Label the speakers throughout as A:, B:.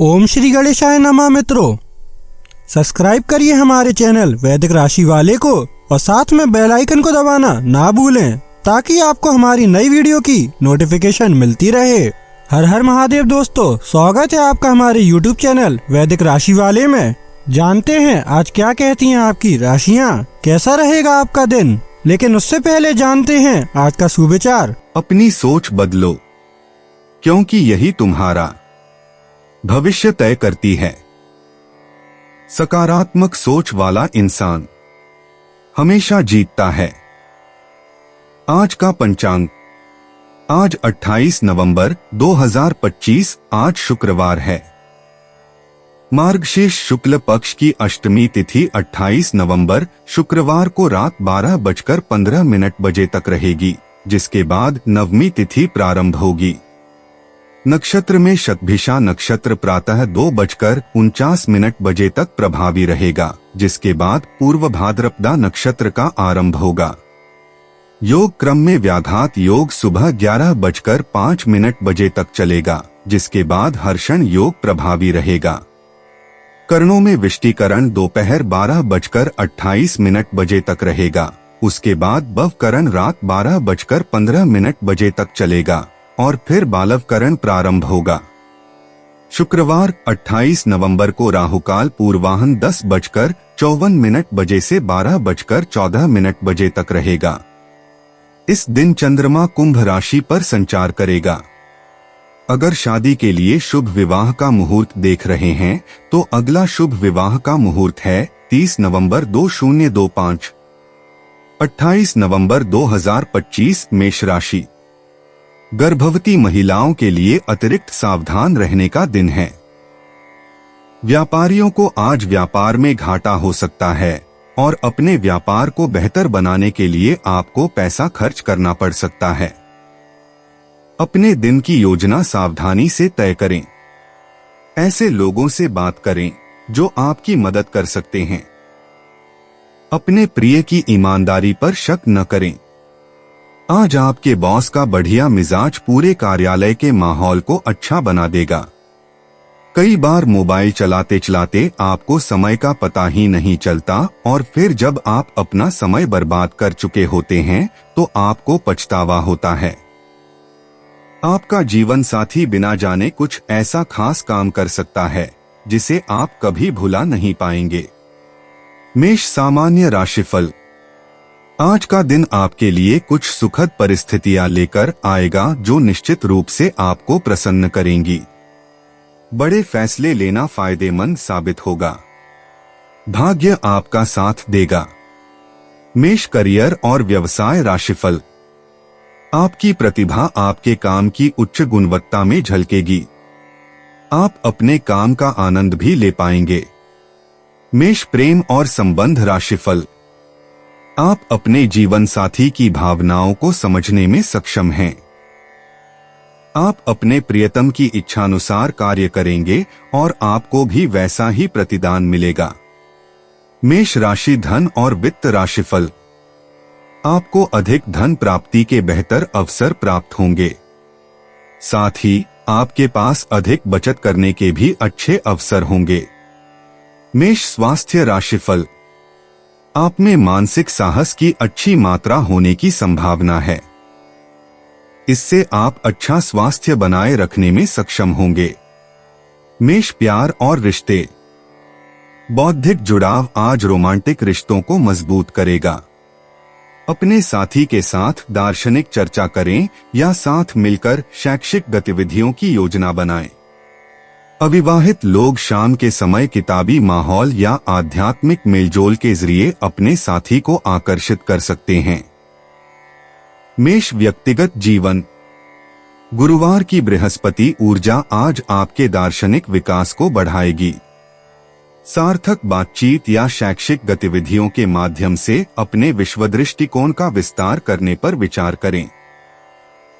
A: ओम श्री गणेशाय नमः। मित्रों, सब्सक्राइब करिए हमारे चैनल वैदिक राशि वाले को और साथ में बेल आइकन को दबाना ना भूलें ताकि आपको हमारी नई वीडियो की नोटिफिकेशन मिलती रहे। हर हर महादेव दोस्तों, स्वागत है आपका हमारे YouTube चैनल वैदिक राशि वाले में। जानते हैं आज क्या कहती हैं आपकी राशियां, कैसा रहेगा आपका दिन। लेकिन उससे पहले जानते हैं आज का सुविचार।
B: अपनी सोच बदलो, क्योंकि यही तुम्हारा भविष्य तय करती है। सकारात्मक सोच वाला इंसान हमेशा जीतता है। आज का पंचांग, आज 28 नवंबर 2025, आज शुक्रवार है। मार्गशीर्ष शुक्ल पक्ष की अष्टमी तिथि 28 नवंबर शुक्रवार को रात 12:15 तक रहेगी, जिसके बाद नवमी तिथि प्रारंभ होगी। नक्षत्र में शतभिषा नक्षत्र प्रातः 2:49 तक प्रभावी रहेगा, जिसके बाद पूर्व भाद्रपदा नक्षत्र का आरंभ होगा। योग क्रम में व्याघात योग सुबह 11:05 तक चलेगा, जिसके बाद हर्षण योग प्रभावी रहेगा। करणों में विष्टिकरण दोपहर 12:28 तक रहेगा। उसके बाद बवकरण रात 12:15 तक चलेगा और फिर बालवकरण प्रारंभ होगा। शुक्रवार 28 नवंबर को राहुकाल पूर्वाहन 10:54 से 12:14 तक रहेगा। इस दिन चंद्रमा कुंभ राशि पर संचार करेगा। अगर शादी के लिए शुभ विवाह का मुहूर्त देख रहे हैं तो अगला शुभ विवाह का मुहूर्त है 30 नवंबर 2025। 28 नवंबर 2025 मेष राशि। गर्भवती महिलाओं के लिए अतिरिक्त सावधान रहने का दिन है। व्यापारियों को आज व्यापार में घाटा हो सकता है और अपने व्यापार को बेहतर बनाने के लिए आपको पैसा खर्च करना पड़ सकता है। अपने दिन की योजना सावधानी से तय करें। ऐसे लोगों से बात करें जो आपकी मदद कर सकते हैं। अपने प्रिय की ईमानदारी पर शक न करें। आज आपके बॉस का बढ़िया मिजाज पूरे कार्यालय के माहौल को अच्छा बना देगा। कई बार मोबाइल चलाते चलाते आपको समय का पता ही नहीं चलता और फिर जब आप अपना समय बर्बाद कर चुके होते हैं तो आपको पछतावा होता है। आपका जीवन साथी बिना जाने कुछ ऐसा खास काम कर सकता है जिसे आप कभी भुला नहीं पाएंगे। मेष सामान्य राशिफल। आज का दिन आपके लिए कुछ सुखद परिस्थितियां लेकर आएगा जो निश्चित रूप से आपको प्रसन्न करेंगी। बड़े फैसले लेना फायदेमंद साबित होगा। भाग्य आपका साथ देगा। मेष करियर और व्यवसाय राशिफल। आपकी प्रतिभा आपके काम की उच्च गुणवत्ता में झलकेगी। आप अपने काम का आनंद भी ले पाएंगे। मेष प्रेम और संबंध राशिफल। आप अपने जीवन साथी की भावनाओं को समझने में सक्षम हैं। आप अपने प्रियतम की इच्छानुसार कार्य करेंगे और आपको भी वैसा ही प्रतिदान मिलेगा। मेष राशि धन और वित्त राशिफल। आपको अधिक धन प्राप्ति के बेहतर अवसर प्राप्त होंगे। साथ ही आपके पास अधिक बचत करने के भी अच्छे अवसर होंगे। मेष स्वास्थ्य राशिफल। आप में मानसिक साहस की अच्छी मात्रा होने की संभावना है। इससे आप अच्छा स्वास्थ्य बनाए रखने में सक्षम होंगे। मेष प्यार और रिश्ते। बौद्धिक जुड़ाव आज रोमांटिक रिश्तों को मजबूत करेगा। अपने साथी के साथ दार्शनिक चर्चा करें या साथ मिलकर शैक्षिक गतिविधियों की योजना बनाएं। अविवाहित लोग शाम के समय किताबी माहौल या आध्यात्मिक मेलजोल के जरिए अपने साथी को आकर्षित कर सकते हैं। मेष व्यक्तिगत जीवन। गुरुवार की बृहस्पति ऊर्जा आज आपके दार्शनिक विकास को बढ़ाएगी। सार्थक बातचीत या शैक्षिक गतिविधियों के माध्यम से अपने विश्व दृष्टिकोण का विस्तार करने पर विचार करें।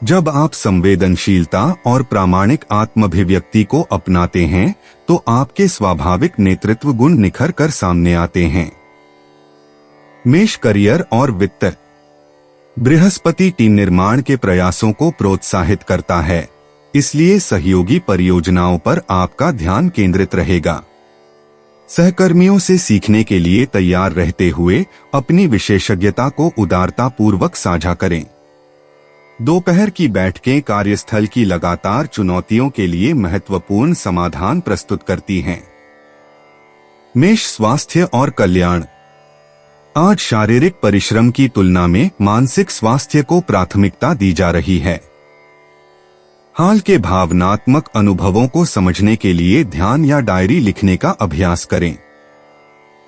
B: जब आप संवेदनशीलता और प्रामाणिक आत्माभिव्यक्ति को अपनाते हैं तो आपके स्वाभाविक नेतृत्व गुण निखर कर सामने आते हैं। मेष करियर और वित्त। बृहस्पति टीम निर्माण के प्रयासों को प्रोत्साहित करता है। इसलिए सहयोगी परियोजनाओं पर आपका ध्यान केंद्रित रहेगा। सहकर्मियों से सीखने के लिए तैयार रहते हुए अपनी विशेषज्ञता को उदारता पूर्वक साझा करें। दोपहर की बैठकें कार्यस्थल की लगातार चुनौतियों के लिए महत्वपूर्ण समाधान प्रस्तुत करती हैं। मेष स्वास्थ्य और कल्याण। आज शारीरिक परिश्रम की तुलना में मानसिक स्वास्थ्य को प्राथमिकता दी जा रही है। हाल के भावनात्मक अनुभवों को समझने के लिए ध्यान या डायरी लिखने का अभ्यास करें।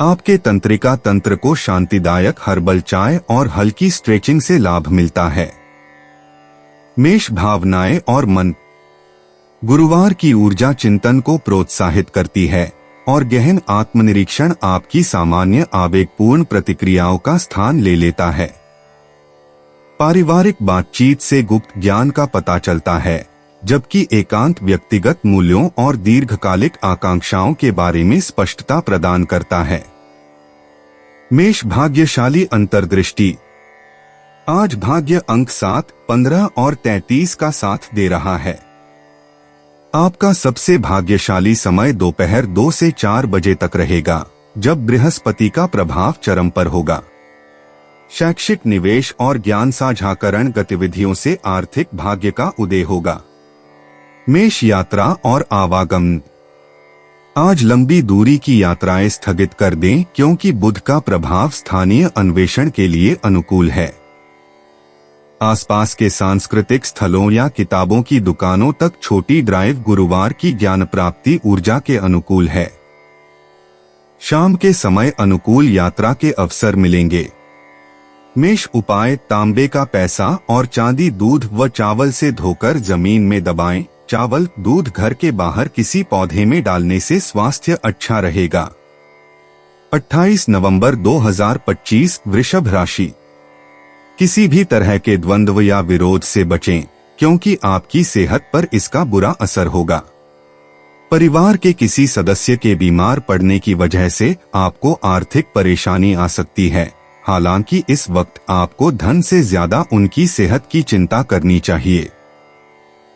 B: आपके तंत्रिका तंत्र को शांतिदायक हर्बल चाय और हल्की स्ट्रेचिंग से लाभ मिलता है। मेष भावनाएं और मन। गुरुवार की ऊर्जा चिंतन को प्रोत्साहित करती है और गहन आत्मनिरीक्षण आपकी सामान्य आवेगपूर्ण प्रतिक्रियाओं का स्थान ले लेता है। पारिवारिक बातचीत से गुप्त ज्ञान का पता चलता है, जबकि एकांत व्यक्तिगत मूल्यों और दीर्घकालिक आकांक्षाओं के बारे में स्पष्टता प्रदान करता है। मेष भाग्यशाली अंतर्दृष्टि। आज भाग्य अंक 7, 15 और 33 का साथ दे रहा है। आपका सबसे भाग्यशाली समय दोपहर 2 से 4 बजे तक रहेगा, जब बृहस्पति का प्रभाव चरम पर होगा। शैक्षिक निवेश और ज्ञान साझाकरण गतिविधियों से आर्थिक भाग्य का उदय होगा। मेष यात्रा और आवागमन। आज लंबी दूरी की यात्राएं स्थगित कर दें, क्योंकि बुध का प्रभाव स्थानीय अन्वेषण के लिए अनुकूल है। आसपास के सांस्कृतिक स्थलों या किताबों की दुकानों तक छोटी ड्राइव गुरुवार की ज्ञान प्राप्ति ऊर्जा के अनुकूल है। शाम के समय अनुकूल यात्रा के अवसर मिलेंगे। मेष उपाय। तांबे का पैसा और चांदी दूध व चावल से धोकर जमीन में दबाएं। चावल दूध घर के बाहर किसी पौधे में डालने से स्वास्थ्य अच्छा रहेगा। 28 नवंबर 2025 वृषभ राशि। किसी भी तरह के द्वंद्व या विरोध से बचें, क्योंकि आपकी सेहत पर इसका बुरा असर होगा। परिवार के किसी सदस्य के बीमार पड़ने की वजह से आपको आर्थिक परेशानी आ सकती है। हालांकि इस वक्त आपको धन से ज्यादा उनकी सेहत की चिंता करनी चाहिए।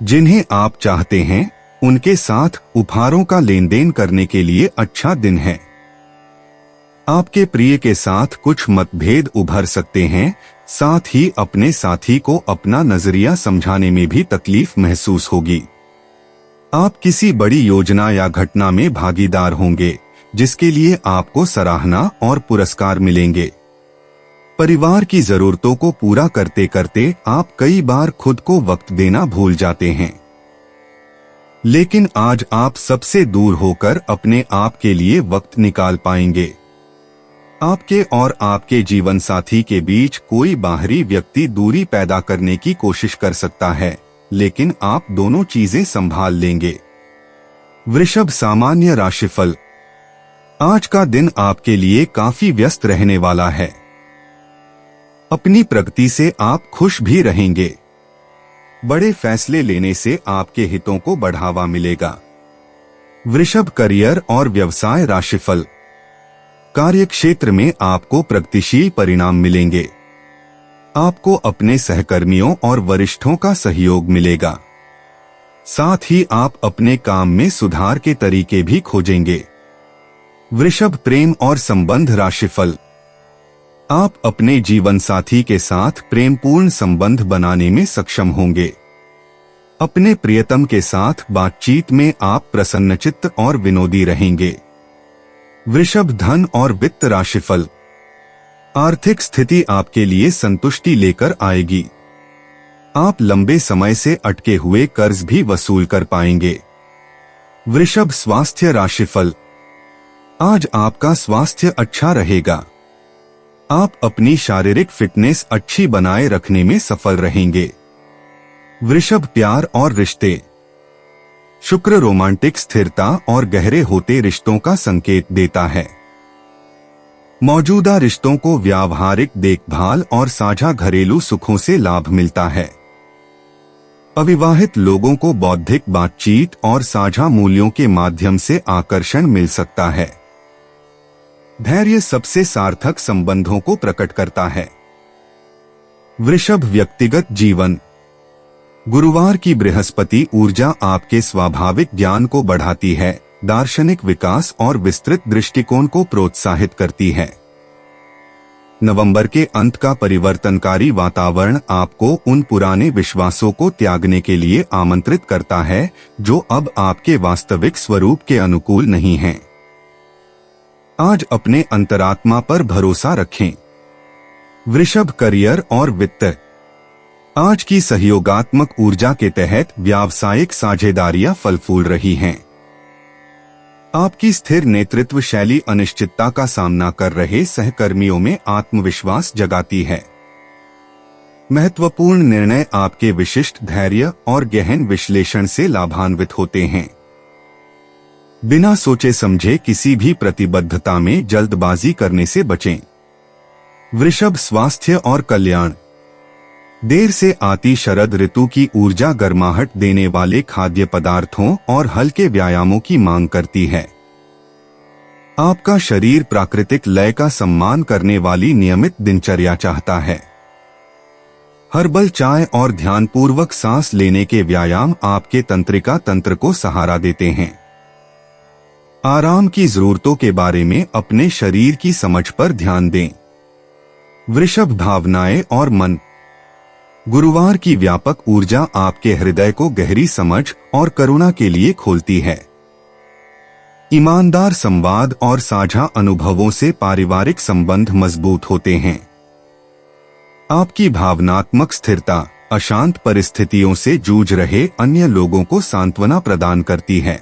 B: जिन्हें आप चाहते हैं, उनके साथ उपहारों का लेन देन करने के लिए अच्छा दिन है। आपके प्रिय के साथ कुछ मतभेद उभर सकते हैं, साथ ही अपने साथी को अपना नजरिया समझाने में भी तकलीफ महसूस होगी। आप किसी बड़ी योजना या घटना में भागीदार होंगे, जिसके लिए आपको सराहना और पुरस्कार मिलेंगे। परिवार की जरूरतों को पूरा करते करते आप कई बार खुद को वक्त देना भूल जाते हैं, लेकिन आज आप सबसे दूर होकर अपने आप के लिए वक्त निकाल पाएंगे। आपके और आपके जीवन साथी के बीच कोई बाहरी व्यक्ति दूरी पैदा करने की कोशिश कर सकता है, लेकिन आप दोनों चीजें संभाल लेंगे। वृषभ सामान्य राशिफल। आज का दिन आपके लिए काफी व्यस्त रहने वाला है। अपनी प्रगति से आप खुश भी रहेंगे। बड़े फैसले लेने से आपके हितों को बढ़ावा मिलेगा। वृषभ करियर और व्यवसाय राशिफल। कार्य क्षेत्र में आपको प्रगतिशील परिणाम मिलेंगे। आपको अपने सहकर्मियों और वरिष्ठों का सहयोग मिलेगा। साथ ही आप अपने काम में सुधार के तरीके भी खोजेंगे। वृषभ प्रेम और संबंध राशिफल। आप अपने जीवन साथी के साथ प्रेमपूर्ण संबंध बनाने में सक्षम होंगे। अपने प्रियतम के साथ बातचीत में आप प्रसन्नचित्त और विनोदी रहेंगे। वृषभ धन और वित्त राशिफल। आर्थिक स्थिति आपके लिए संतुष्टि लेकर आएगी। आप लंबे समय से अटके हुए कर्ज भी वसूल कर पाएंगे। वृषभ स्वास्थ्य राशिफल। आज आपका स्वास्थ्य अच्छा रहेगा। आप अपनी शारीरिक फिटनेस अच्छी बनाए रखने में सफल रहेंगे। वृषभ प्यार और रिश्ते। शुक्र रोमांटिक स्थिरता और गहरे होते रिश्तों का संकेत देता है। मौजूदा रिश्तों को व्यावहारिक देखभाल और साझा घरेलू सुखों से लाभ मिलता है। अविवाहित लोगों को बौद्धिक बातचीत और साझा मूल्यों के माध्यम से आकर्षण मिल सकता है। धैर्य सबसे सार्थक संबंधों को प्रकट करता है। वृषभ व्यक्तिगत जीवन। गुरुवार की बृहस्पति ऊर्जा आपके स्वाभाविक ज्ञान को बढ़ाती है, दार्शनिक विकास और विस्तृत दृष्टिकोण को प्रोत्साहित करती है। नवंबर के अंत का परिवर्तनकारी वातावरण आपको उन पुराने विश्वासों को त्यागने के लिए आमंत्रित करता है जो अब आपके वास्तविक स्वरूप के अनुकूल नहीं हैं। आज अपने अंतरात्मा पर भरोसा रखें। वृषभ, करियर और वित्त। आज की सहयोगात्मक ऊर्जा के तहत व्यावसायिक साझेदारियां फल फूल रही हैं। आपकी स्थिर नेतृत्व शैली अनिश्चितता का सामना कर रहे सहकर्मियों में आत्मविश्वास जगाती है। महत्वपूर्ण निर्णय आपके विशिष्ट धैर्य और गहन विश्लेषण से लाभान्वित होते हैं। बिना सोचे समझे किसी भी प्रतिबद्धता में जल्दबाजी करने से बचें। वृषभ, स्वास्थ्य और कल्याण। देर से आती शरद ऋतु की ऊर्जा गर्माहट देने वाले खाद्य पदार्थों और हल्के व्यायामों की मांग करती है। आपका शरीर प्राकृतिक लय का सम्मान करने वाली नियमित दिनचर्या चाहता है। हर्बल चाय और ध्यानपूर्वक सांस लेने के व्यायाम आपके तंत्रिका तंत्र को सहारा देते हैं। आराम की जरूरतों के बारे में अपने शरीर की समझ पर ध्यान दें। वृषभ, भावनाएं और मन। गुरुवार की व्यापक ऊर्जा आपके हृदय को गहरी समझ और करुणा के लिए खोलती है। ईमानदार संवाद और साझा अनुभवों से पारिवारिक संबंध मजबूत होते हैं। आपकी भावनात्मक स्थिरता अशांत परिस्थितियों से जूझ रहे अन्य लोगों को सांत्वना प्रदान करती है।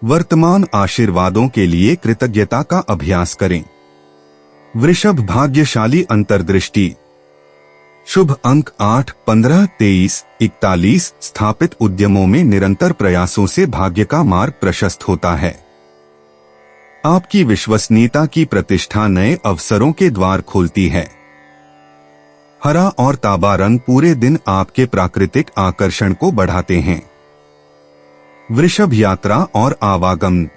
B: वर्तमान आशीर्वादों के लिए कृतज्ञता का अभ्यास करें। वृषभ, भाग्यशाली अंतर्दृष्टि। शुभ अंक 8, 15, 23, 41। स्थापित उद्यमों में निरंतर प्रयासों से भाग्य का मार्ग प्रशस्त होता है। आपकी विश्वसनीयता की प्रतिष्ठा नए अवसरों के द्वार खोलती है। हरा और तांबा रंग पूरे दिन आपके प्राकृतिक आकर्षण को बढ़ाते हैं। वृषभ, यात्रा और आवागमन।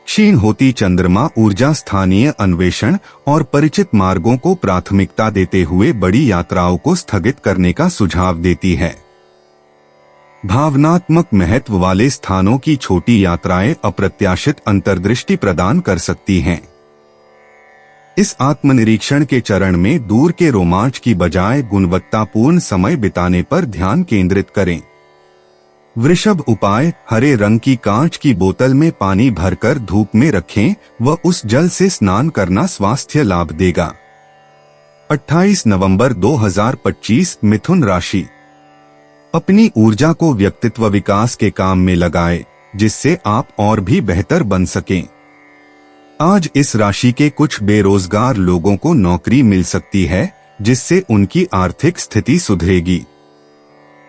B: क्षीण होती चंद्रमा ऊर्जा स्थानीय अन्वेषण और परिचित मार्गों को प्राथमिकता देते हुए बड़ी यात्राओं को स्थगित करने का सुझाव देती है। भावनात्मक महत्व वाले स्थानों की छोटी यात्राएं अप्रत्याशित अंतर्दृष्टि प्रदान कर सकती हैं। इस आत्मनिरीक्षण के चरण में दूर के रोमांच की बजाय गुणवत्तापूर्ण समय बिताने पर ध्यान केंद्रित करें। वृषभ, उपाय। हरे रंग की कांच की बोतल में पानी भरकर धूप में रखें व उस जल से स्नान करना स्वास्थ्य लाभ देगा। 28 नवंबर 2025। मिथुन राशि। अपनी ऊर्जा को व्यक्तित्व विकास के काम में लगाएं, जिससे आप और भी बेहतर बन सकें। आज इस राशि के कुछ बेरोजगार लोगों को नौकरी मिल सकती है, जिससे उनकी आर्थिक स्थिति सुधरेगी।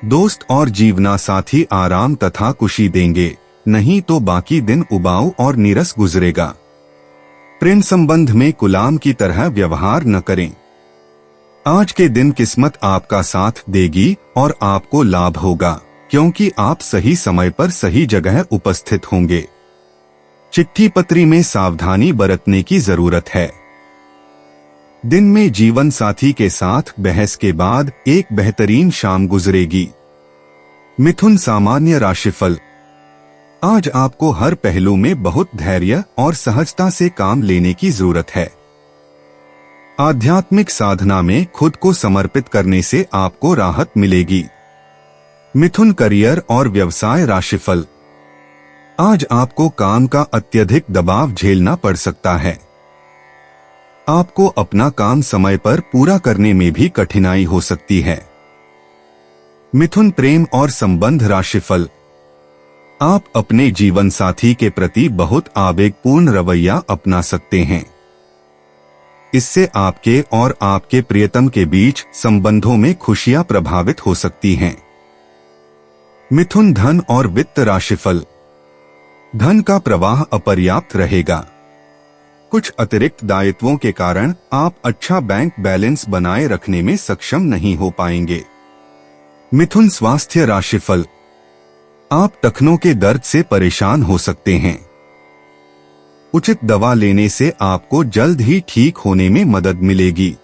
B: दोस्त और जीवनसाथी आराम तथा खुशी देंगे, नहीं तो बाकी दिन उबाऊ और नीरस गुजरेगा। प्रेम संबंध में गुलाम की तरह व्यवहार न करें। आज के दिन किस्मत आपका साथ देगी और आपको लाभ होगा, क्योंकि आप सही समय पर सही जगह उपस्थित होंगे। चिट्ठी पत्री में सावधानी बरतने की जरूरत है। दिन में जीवन साथी के साथ बहस के बाद एक बेहतरीन शाम गुजरेगी। मिथुन, सामान्य राशिफल। आज आपको हर पहलू में बहुत धैर्य और सहजता से काम लेने की जरूरत है। आध्यात्मिक साधना में खुद को समर्पित करने से आपको राहत मिलेगी। मिथुन, करियर और व्यवसाय राशिफल। आज आपको काम का अत्यधिक दबाव झेलना पड़ सकता है। आपको अपना काम समय पर पूरा करने में भी कठिनाई हो सकती है। मिथुन, प्रेम और संबंध राशिफल। आप अपने जीवन साथी के प्रति बहुत आवेगपूर्ण रवैया अपना सकते हैं। इससे आपके और आपके प्रियतम के बीच संबंधों में खुशियां प्रभावित हो सकती हैं। मिथुन, धन और वित्त राशिफल। धन का प्रवाह अपर्याप्त रहेगा। कुछ अतिरिक्त दायित्वों के कारण आप अच्छा बैंक बैलेंस बनाए रखने में सक्षम नहीं हो पाएंगे। मिथुन, स्वास्थ्य राशिफल। आप टखनों के दर्द से परेशान हो सकते हैं। उचित दवा लेने से आपको जल्द ही ठीक होने में मदद मिलेगी।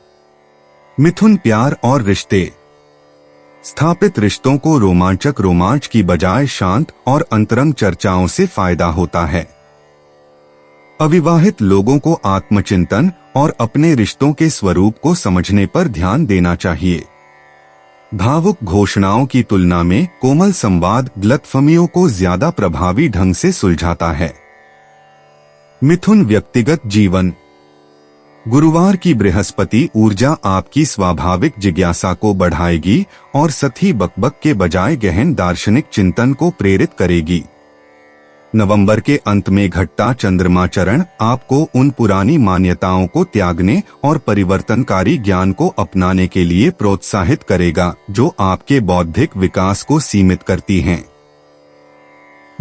B: मिथुन, प्यार और रिश्ते। स्थापित रिश्तों को रोमांचक रोमांच की बजाय शांत और अंतरंग चर्चाओं से फायदा होता है। अविवाहित लोगों को आत्मचिंतन और अपने रिश्तों के स्वरूप को समझने पर ध्यान देना चाहिए। भावुक घोषणाओं की तुलना में कोमल संवाद गलतफहमियों को ज्यादा प्रभावी ढंग से सुलझाता है। मिथुन व्यक्तिगत जीवन। गुरुवार की बृहस्पति ऊर्जा आपकी स्वाभाविक जिज्ञासा को बढ़ाएगी और सतही बकबक के बजाय गहन दार्शनिक चिंतन को प्रेरित करेगी। नवंबर के अंत में घटता चंद्रमा चरण आपको उन पुरानी मान्यताओं को त्यागने और परिवर्तनकारी ज्ञान को अपनाने के लिए प्रोत्साहित करेगा जो आपके बौद्धिक विकास को सीमित करती हैं।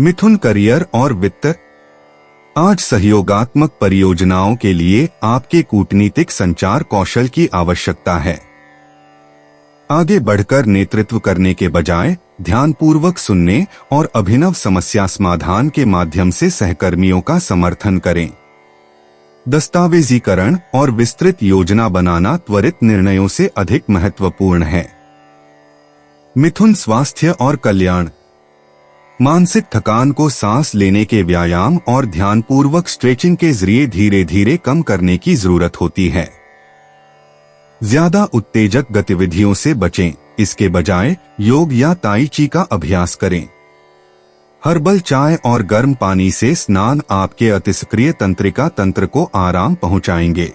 B: मिथुन करियर और वित्त। आज सहयोगात्मक परियोजनाओं के लिए आपके कूटनीतिक संचार कौशल की आवश्यकता है। आगे बढ़कर नेतृत्व करने के बजाय ध्यानपूर्वक सुनने और अभिनव समस्या समाधान के माध्यम से सहकर्मियों का समर्थन करें। दस्तावेजीकरण और विस्तृत योजना बनाना त्वरित निर्णयों से अधिक महत्वपूर्ण है। मिथुन स्वास्थ्य और कल्याण। मानसिक थकान को सांस लेने के व्यायाम और ध्यानपूर्वक स्ट्रेचिंग के जरिए धीरे धीरे कम करने की जरूरत होती है। ज्यादा उत्तेजक गतिविधियों से बचें, इसके बजाय योग या ताई ची का अभ्यास करें। हर्बल चाय और गर्म पानी से स्नान आपके अतिसक्रिय तंत्रिका तंत्र को आराम पहुंचाएंगे।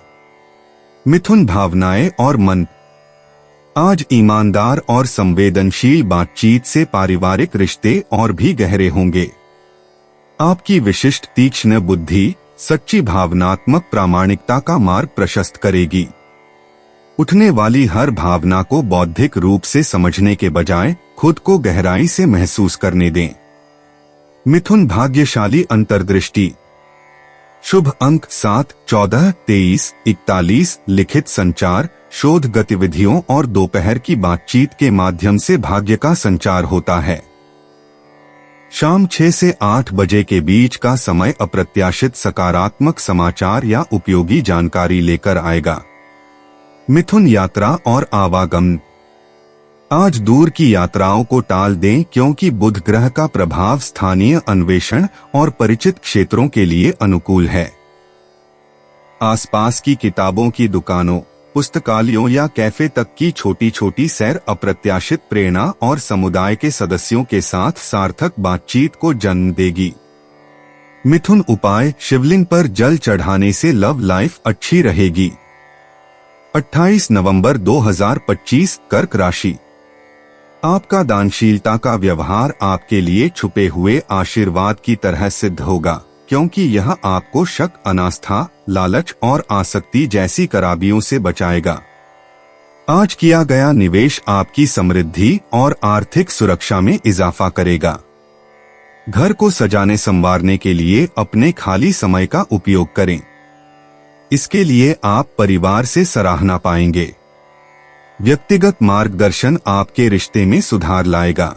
B: मिथुन भावनाएं और मन। आज ईमानदार और संवेदनशील बातचीत से पारिवारिक रिश्ते और भी गहरे होंगे। आपकी विशिष्ट तीक्ष्ण बुद्धि सच्ची भावनात्मक प्रामाणिकता का मार्ग प्रशस्त करेगी। उठने वाली हर भावना को बौद्धिक रूप से समझने के बजाय खुद को गहराई से महसूस करने दें। मिथुन भाग्यशाली अंतर्दृष्टि। शुभ अंक 7, 14, 23, 41। लिखित संचार, शोध गतिविधियों और दोपहर की बातचीत के माध्यम से भाग्य का संचार होता है। शाम 6 से 8 बजे के बीच का समय अप्रत्याशित सकारात्मक समाचार या उपयोगी जानकारी लेकर आएगा। मिथुन यात्रा और आवागमन। आज दूर की यात्राओं को टाल दें क्योंकि बुध ग्रह का प्रभाव स्थानीय अन्वेषण और परिचित क्षेत्रों के लिए अनुकूल है। आसपास की किताबों की दुकानों, पुस्तकालयों या कैफे तक की छोटी छोटी सैर अप्रत्याशित प्रेरणा और समुदाय के सदस्यों के साथ सार्थक बातचीत को जन्म देगी। मिथुन उपाय, शिवलिंग पर जल चढ़ाने से लव लाइफ अच्छी रहेगी। 28 नवंबर 2025 कर्क राशि। आपका दानशीलता का व्यवहार आपके लिए छुपे हुए आशीर्वाद की तरह सिद्ध होगा क्योंकि यह आपको शक, अनास्था, लालच और आसक्ति जैसी खराबियों से बचाएगा। आज किया गया निवेश आपकी समृद्धि और आर्थिक सुरक्षा में इजाफा करेगा। घर को सजाने संवारने के लिए अपने खाली समय का उपयोग करें। इसके लिए आप परिवार से सराहना पाएंगे। व्यक्तिगत मार्गदर्शन आपके रिश्ते में सुधार लाएगा।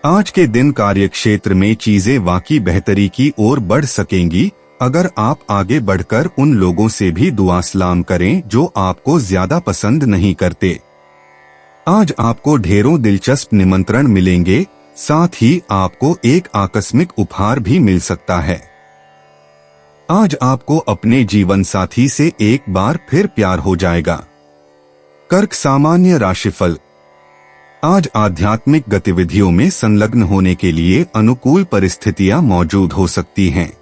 B: आज के दिन कार्यक्षेत्र में चीजें वाकई बेहतरी की ओर बढ़ सकेंगी अगर आप आगे बढ़कर उन लोगों से भी दुआ सलाम करें जो आपको ज्यादा पसंद नहीं करते। आज आपको ढेरों दिलचस्प निमंत्रण मिलेंगे, साथ ही आपको एक आकस्मिक उपहार भी मिल सकता है। आज आपको अपने जीवन साथी से एक बार फिर प्यार हो जाएगा। कर्क सामान्य राशिफल। आज आध्यात्मिक गतिविधियों में संलग्न होने के लिए अनुकूल परिस्थितियां मौजूद हो सकती हैं।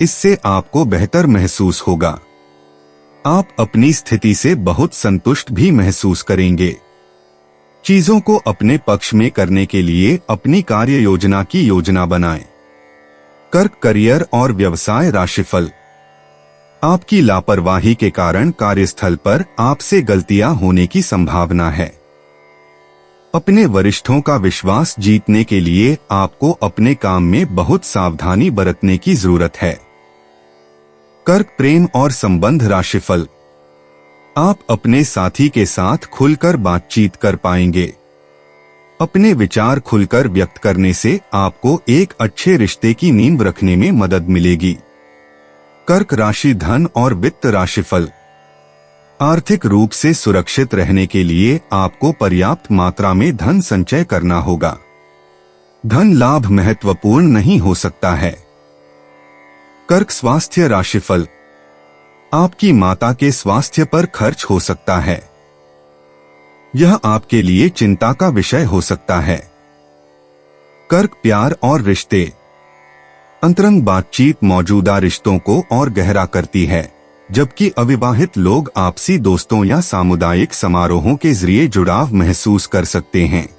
B: इससे आपको बेहतर महसूस होगा। आप अपनी स्थिति से बहुत संतुष्ट भी महसूस करेंगे। चीजों को अपने पक्ष में करने के लिए अपनी कार्य योजना की योजना बनाएं। कर्क करियर और व्यवसाय राशिफल। आपकी लापरवाही के कारण कार्यस्थल पर आपसे गलतियां होने की संभावना है। अपने वरिष्ठों का विश्वास जीतने के लिए आपको अपने काम में बहुत सावधानी बरतने की जरूरत है। कर्क प्रेम और संबंध राशिफल। आप अपने साथी के साथ खुलकर बातचीत कर पाएंगे। अपने विचार खुलकर व्यक्त करने से आपको एक अच्छे रिश्ते की नींव रखने में मदद मिलेगी। कर्क राशि धन और वित्त राशिफल। आर्थिक रूप से सुरक्षित रहने के लिए आपको पर्याप्त मात्रा में धन संचय करना होगा। धन लाभ महत्वपूर्ण नहीं हो सकता है। कर्क स्वास्थ्य राशिफल। आपकी माता के स्वास्थ्य पर खर्च हो सकता है। यह आपके लिए चिंता का विषय हो सकता है। कर्क प्यार और रिश्ते। अंतरंग बातचीत मौजूदा रिश्तों को और गहरा करती है, जबकि अविवाहित लोग आपसी दोस्तों या सामुदायिक समारोहों के जरिए जुड़ाव महसूस कर सकते हैं।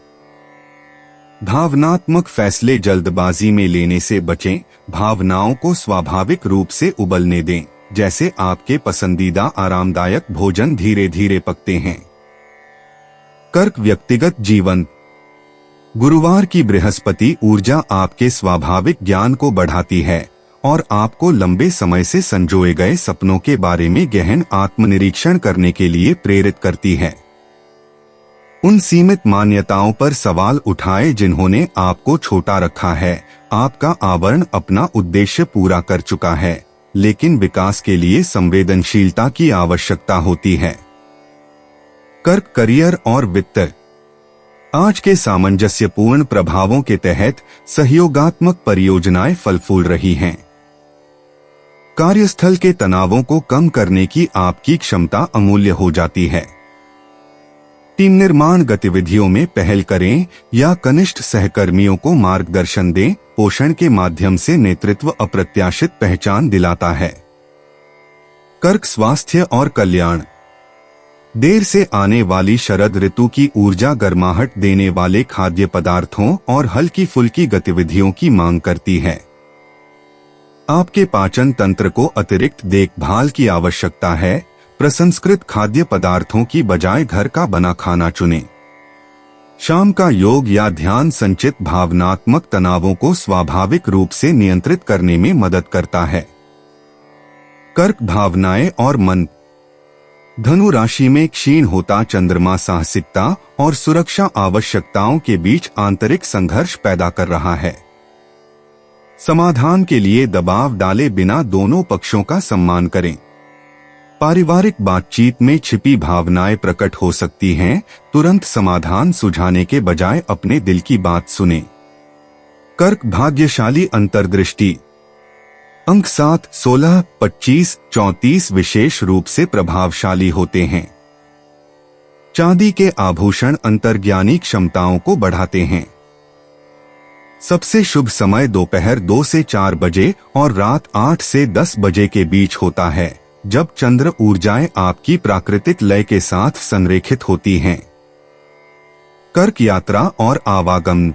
B: भावनात्मक फैसले जल्दबाजी में लेने से बचें। भावनाओं को स्वाभाविक रूप से उबलने दें, जैसे आपके पसंदीदा आरामदायक भोजन धीरे धीरे पकते हैं। कर्क व्यक्तिगत जीवन। गुरुवार की बृहस्पति ऊर्जा आपके स्वाभाविक ज्ञान को बढ़ाती है और आपको लंबे समय से संजोए गए सपनों के बारे में गहन आत्मनिरीक्षण करने के लिए प्रेरित करती है। उन सीमित मान्यताओं पर सवाल उठाए जिन्होंने आपको छोटा रखा है। आपका आवरण अपना उद्देश्य पूरा कर चुका है, लेकिन विकास के लिए संवेदनशीलता की आवश्यकता होती है। कर्क करियर और वित्त। आज के सामंजस्यपूर्ण प्रभावों के तहत सहयोगात्मक परियोजनाएं फल फूल रही हैं। कार्यस्थल के तनावों को कम करने की आपकी क्षमता अमूल्य हो जाती है। टीम निर्माण गतिविधियों में पहल करें या कनिष्ठ सहकर्मियों को मार्गदर्शन दें। पोषण के माध्यम से नेतृत्व अप्रत्याशित पहचान दिलाता है। कर्क स्वास्थ्य और कल्याण। देर से आने वाली शरद ऋतु की ऊर्जा गर्माहट देने वाले खाद्य पदार्थों और हल्की फुल्की गतिविधियों की मांग करती है। आपके पाचन तंत्र को अतिरिक्त देखभाल की आवश्यकता है। प्रसंस्कृत खाद्य पदार्थों की बजाय घर का बना खाना चुनें। शाम का योग या ध्यान संचित भावनात्मक तनावों को स्वाभाविक रूप से नियंत्रित करने में मदद करता है। कर्क भावनाएं और मन। धनु राशि में क्षीण होता चंद्रमा साहसिकता और सुरक्षा आवश्यकताओं के बीच आंतरिक संघर्ष पैदा कर रहा है। समाधान के लिए दबाव डाले बिना दोनों पक्षों का सम्मान करें। पारिवारिक बातचीत में छिपी भावनाएं प्रकट हो सकती हैं। तुरंत समाधान सुझाने के बजाय अपने दिल की बात सुनें। कर्क भाग्यशाली अंतर्दृष्टि। अंक 7, 16, 25, 34 विशेष रूप से प्रभावशाली होते हैं। चांदी के आभूषण अंतर्ज्ञानी क्षमताओं को बढ़ाते हैं। सबसे शुभ समय दोपहर 2 से 4 बजे और रात 8 से 10 बजे के बीच होता है, जब चंद्र ऊर्जाएं आपकी प्राकृतिक लय के साथ संरेखित होती हैं। कर्क यात्रा और आवागमन।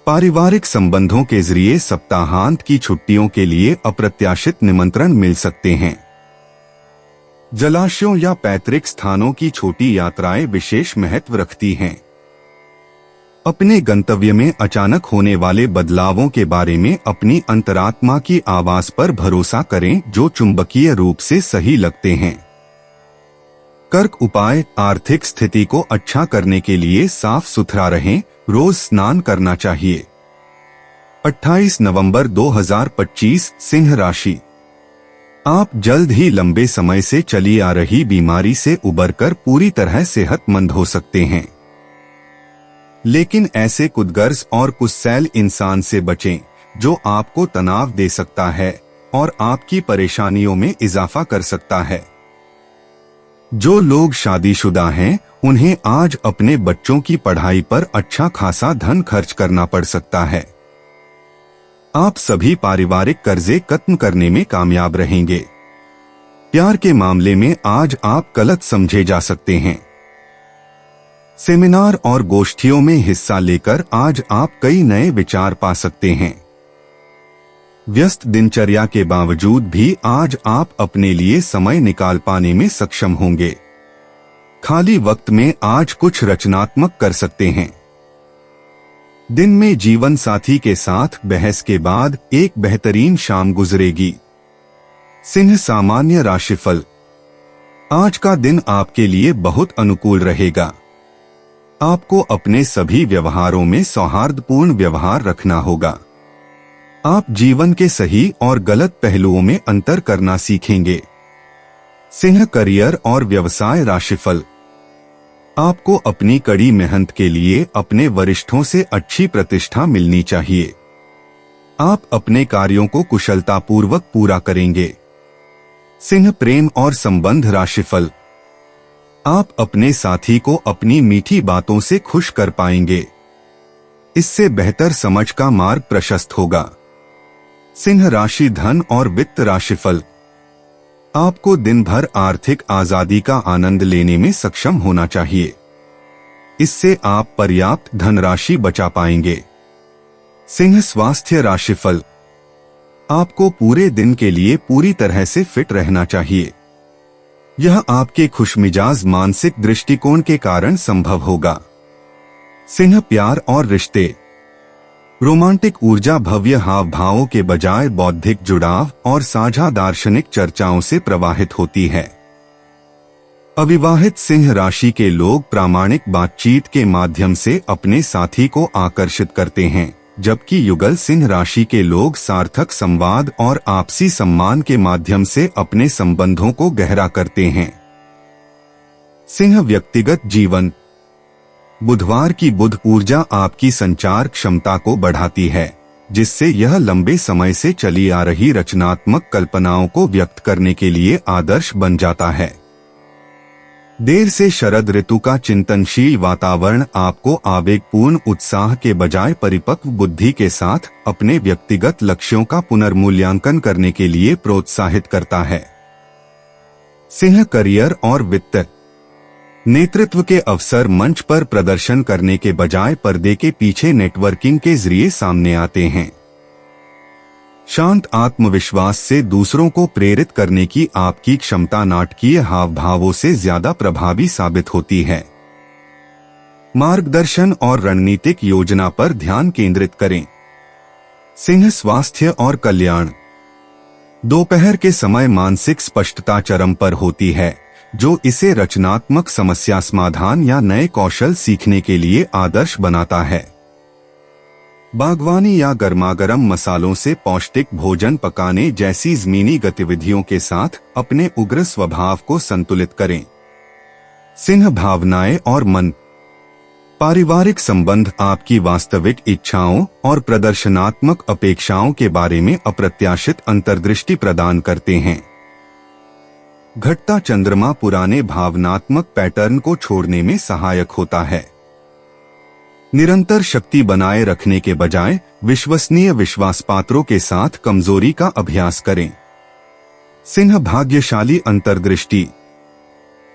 B: पारिवारिक संबंधों के जरिए सप्ताहांत की छुट्टियों के लिए अप्रत्याशित निमंत्रण मिल सकते हैं। जलाशयों या पैतृक स्थानों की छोटी यात्राएं विशेष महत्व रखती हैं। अपने गंतव्य में अचानक होने वाले बदलावों के बारे में अपनी अंतरात्मा की आवाज पर भरोसा करें, जो चुंबकीय रूप से सही लगते हैं। कर्क उपाय। आर्थिक स्थिति को अच्छा करने के लिए साफ सुथरा रहें। रोज स्नान करना चाहिए। 28 नवंबर 2025 सिंह राशि। आप जल्द ही लंबे समय से चली आ रही बीमारी से उबरकर पूरी तरह सेहतमंद हो सकते हैं। लेकिन ऐसे कुदगर्ज और कुस्सैल इंसान से बचें जो आपको तनाव दे सकता है और आपकी परेशानियों में इजाफा कर सकता है। जो लोग शादीशुदा हैं, उन्हें आज अपने बच्चों की पढ़ाई पर अच्छा खासा धन खर्च करना पड़ सकता है। आप सभी पारिवारिक कर्जे खत्म करने में कामयाब रहेंगे। प्यार के मामले में आज आप गलत समझे जा सकते हैं। सेमिनार और गोष्ठियों में हिस्सा लेकर आज आप कई नए विचार पा सकते हैं। व्यस्त दिनचर्या के बावजूद भी आज आप अपने लिए समय निकाल पाने में सक्षम होंगे। खाली वक्त में आज कुछ रचनात्मक कर सकते हैं। दिन में जीवन साथी के साथ बहस के बाद एक बेहतरीन शाम गुजरेगी। सिंह सामान्य राशिफल। आज का दिन आपके लिए बहुत अनुकूल रहेगा। आपको अपने सभी व्यवहारों में सौहार्दपूर्ण व्यवहार रखना होगा। आप जीवन के सही और गलत पहलुओं में अंतर करना सीखेंगे। सिंह करियर और व्यवसाय राशिफल। आपको अपनी कड़ी मेहनत के लिए अपने वरिष्ठों से अच्छी प्रतिष्ठा मिलनी चाहिए। आप अपने कार्यों को कुशलतापूर्वक पूरा करेंगे। सिंह प्रेम और संबंध राशिफल। आप अपने साथी को अपनी मीठी बातों से खुश कर पाएंगे। इससे बेहतर समझ का मार्ग प्रशस्त होगा। सिंह राशि धन और वित्त राशिफल। आपको दिन भर आर्थिक आजादी का आनंद लेने में सक्षम होना चाहिए। इससे आप पर्याप्त धनराशि बचा पाएंगे। सिंह स्वास्थ्य राशिफल। आपको पूरे दिन के लिए पूरी तरह से फिट रहना चाहिए। यह आपके खुशमिजाज मानसिक दृष्टिकोण के कारण संभव होगा। सिंह प्यार और रिश्ते। रोमांटिक ऊर्जा भव्य हाव भावों के बजाय बौद्धिक जुड़ाव और साझा दार्शनिक चर्चाओं से प्रवाहित होती है। अविवाहित सिंह राशि के लोग प्रामाणिक बातचीत के माध्यम से अपने साथी को आकर्षित करते हैं, जबकि युगल सिंह राशि के लोग सार्थक संवाद और आपसी सम्मान के माध्यम से अपने संबंधों को गहरा करते हैं। सिंह व्यक्तिगत जीवन। बुधवार की बुध ऊर्जा आपकी संचार क्षमता को बढ़ाती है, जिससे यह लंबे समय से चली आ रही रचनात्मक कल्पनाओं को व्यक्त करने के लिए आदर्श बन जाता है। देर से शरद ऋतु का चिंतनशील वातावरण आपको आवेगपूर्ण उत्साह के बजाय परिपक्व बुद्धि के साथ अपने व्यक्तिगत लक्ष्यों का पुनर्मूल्यांकन करने के लिए प्रोत्साहित करता है। सिंह करियर और वित्त। नेतृत्व के अवसर मंच पर प्रदर्शन करने के बजाय पर्दे के पीछे नेटवर्किंग के जरिए सामने आते हैं। शांत आत्मविश्वास से दूसरों को प्रेरित करने की आपकी क्षमता नाटकीय हाव भावों से ज्यादा प्रभावी साबित होती है। मार्गदर्शन और रणनीतिक योजना पर ध्यान केंद्रित करें। सिंह स्वास्थ्य और कल्याण। दोपहर के समय मानसिक स्पष्टता चरम पर होती है, जो इसे रचनात्मक समस्या समाधान या नए कौशल सीखने के लिए आदर्श बनाता है। बागवानी या गर्मागर्म मसालों से पौष्टिक भोजन पकाने जैसी ज़मीनी गतिविधियों के साथ अपने उग्र स्वभाव को संतुलित करें। सिंह भावनाएं और मन। पारिवारिक संबंध आपकी वास्तविक इच्छाओं और प्रदर्शनात्मक अपेक्षाओं के बारे में अप्रत्याशित अंतर्दृष्टि प्रदान करते हैं। घटता चंद्रमा पुराने भावनात्मक पैटर्न को छोड़ने में सहायक होता है। निरंतर शक्ति बनाए रखने के बजाय विश्वसनीय विश्वासपात्रों के साथ कमजोरी का अभ्यास करें। सिंह भाग्यशाली अंतर्दृष्टि।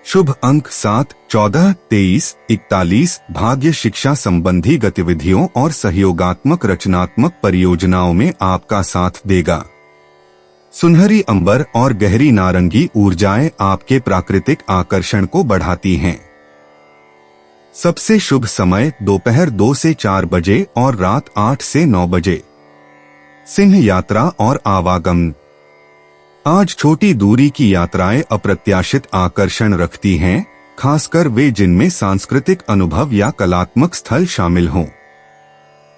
B: शुभ अंक 7, 14, 23, 41 भाग्य शिक्षा संबंधी गतिविधियों और सहयोगात्मक रचनात्मक परियोजनाओं में आपका साथ देगा। सुनहरी अंबर और गहरी नारंगी ऊर्जाएं आपके प्राकृतिक आकर्षण को बढ़ाती हैं। सबसे शुभ समय दोपहर 2 से 4 बजे और रात 8 से 9 बजे। सिंह यात्रा और आवागमन। आज छोटी दूरी की यात्राएं अप्रत्याशित आकर्षण रखती हैं, खासकर वे जिनमें सांस्कृतिक अनुभव या कलात्मक स्थल शामिल हों।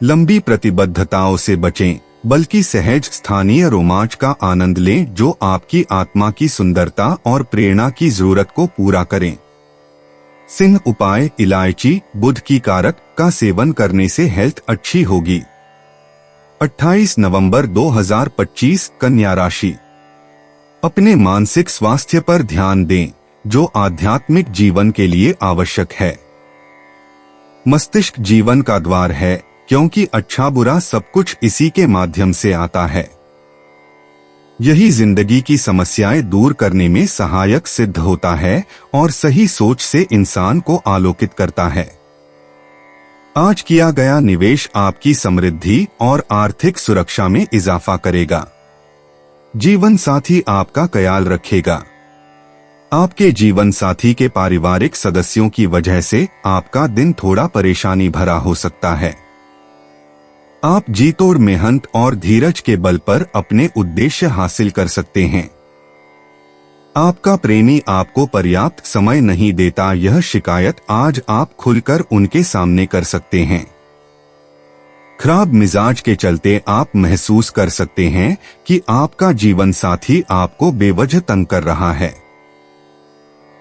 B: लंबी प्रतिबद्धताओं से बचें, बल्कि सहज स्थानीय रोमांच का आनंद लें जो आपकी आत्मा की सुंदरता और प्रेरणा की जरूरत को पूरा करें। सिंह उपाय। इलायची बुध की कारक का सेवन करने से हेल्थ अच्छी होगी। 28 नवंबर 2025 कन्या राशि। अपने मानसिक स्वास्थ्य पर ध्यान दें, जो आध्यात्मिक जीवन के लिए आवश्यक है। मस्तिष्क जीवन का द्वार है, क्योंकि अच्छा बुरा सब कुछ इसी के माध्यम से आता है। यही जिंदगी की समस्याएं दूर करने में सहायक सिद्ध होता है और सही सोच से इंसान को आलोकित करता है। आज किया गया निवेश आपकी समृद्धि और आर्थिक सुरक्षा में इजाफा करेगा। जीवन साथी आपका ख्याल रखेगा। आपके जीवन साथी के पारिवारिक सदस्यों की वजह से आपका दिन थोड़ा परेशानी भरा हो सकता है। आप जी तोड़ मेहनत और धीरज के बल पर अपने उद्देश्य हासिल कर सकते हैं। आपका प्रेमी आपको पर्याप्त समय नहीं देता, यह शिकायत आज आप खुलकर उनके सामने कर सकते हैं। खराब मिजाज के चलते आप महसूस कर सकते हैं कि आपका जीवन साथी आपको बेवजह तंग कर रहा है।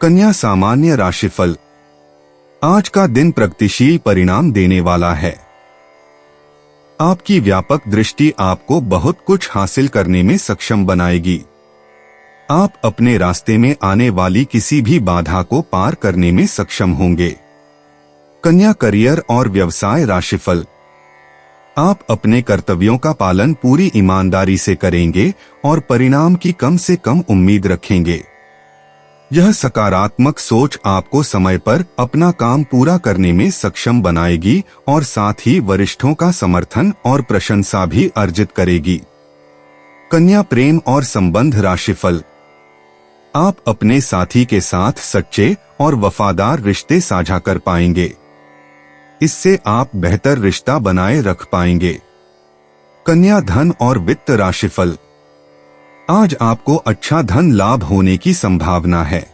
B: कन्या सामान्य राशिफल। आज का दिन प्रगतिशील परिणाम देने वाला है। आपकी व्यापक दृष्टि आपको बहुत कुछ हासिल करने में सक्षम बनाएगी। आप अपने रास्ते में आने वाली किसी भी बाधा को पार करने में सक्षम होंगे। कन्या करियर और व्यवसाय राशिफल। आप अपने कर्तव्यों का पालन पूरी ईमानदारी से करेंगे और परिणाम की कम से कम उम्मीद रखेंगे। यह सकारात्मक सोच आपको समय पर अपना काम पूरा करने में सक्षम बनाएगी और साथ ही वरिष्ठों का समर्थन और प्रशंसा भी अर्जित करेगी। कन्या प्रेम और संबंध राशिफल। आप अपने साथी के साथ सच्चे और वफादार रिश्ते साझा कर पाएंगे। इससे आप बेहतर रिश्ता बनाए रख पाएंगे। कन्या धन और वित्त राशिफल। आज आपको अच्छा धन लाभ होने की संभावना है।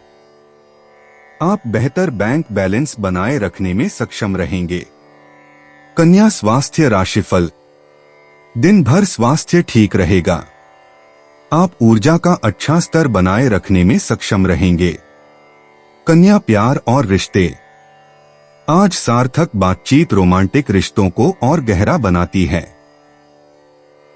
B: आप बेहतर बैंक बैलेंस बनाए रखने में सक्षम रहेंगे। कन्या स्वास्थ्य राशिफल। दिन भर स्वास्थ्य ठीक रहेगा। आप ऊर्जा का अच्छा स्तर बनाए रखने में सक्षम रहेंगे। कन्या प्यार और रिश्ते। आज सार्थक बातचीत रोमांटिक रिश्तों को और गहरा बनाती है।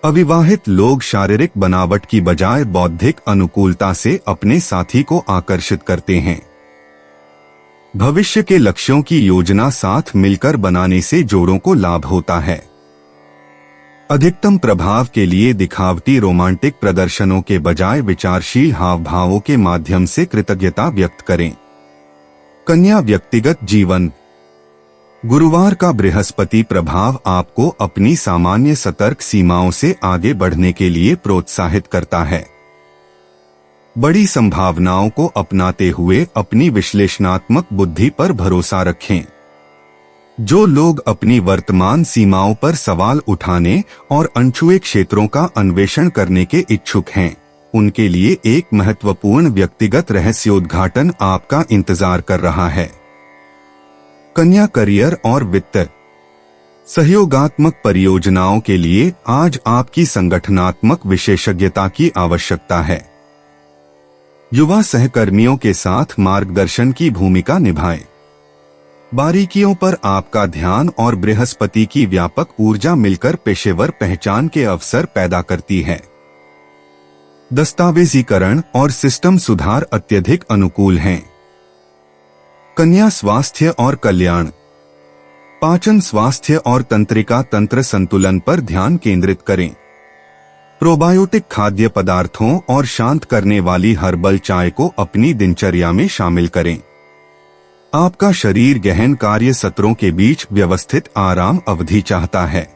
B: अविवाहित लोग शारीरिक बनावट की बजाय बौद्धिक अनुकूलता से अपने साथी को आकर्षित करते हैं। भविष्य के लक्ष्यों की योजना साथ मिलकर बनाने से जोड़ों को लाभ होता है। अधिकतम प्रभाव के लिए दिखावटी रोमांटिक प्रदर्शनों के बजाय विचारशील हाव भावों के माध्यम से कृतज्ञता व्यक्त करें। कन्या व्यक्तिगत जीवन। गुरुवार का बृहस्पति प्रभाव आपको अपनी सामान्य सतर्क सीमाओं से आगे बढ़ने के लिए प्रोत्साहित करता है। बड़ी संभावनाओं को अपनाते हुए अपनी विश्लेषणात्मक बुद्धि पर भरोसा रखें। जो लोग अपनी वर्तमान सीमाओं पर सवाल उठाने और अनछुए क्षेत्रों का अन्वेषण करने के इच्छुक हैं, उनके लिए एक महत्वपूर्ण व्यक्तिगत रहस्योद्घाटन आपका इंतजार कर रहा है। कन्या करियर और वित्त। सहयोगात्मक परियोजनाओं के लिए आज आपकी संगठनात्मक विशेषज्ञता की आवश्यकता है। युवा सहकर्मियों के साथ मार्गदर्शन की भूमिका निभाएं। बारीकियों पर आपका ध्यान और बृहस्पति की व्यापक ऊर्जा मिलकर पेशेवर पहचान के अवसर पैदा करती है। दस्तावेजीकरण और सिस्टम सुधार अत्यधिक अनुकूल हैं। कन्या स्वास्थ्य और कल्याण। पाचन स्वास्थ्य और तंत्रिका तंत्र संतुलन पर ध्यान केंद्रित करें। प्रोबायोटिक खाद्य पदार्थों और शांत करने वाली हर्बल चाय को अपनी दिनचर्या में शामिल करें। आपका शरीर गहन कार्य सत्रों के बीच व्यवस्थित आराम अवधि चाहता है।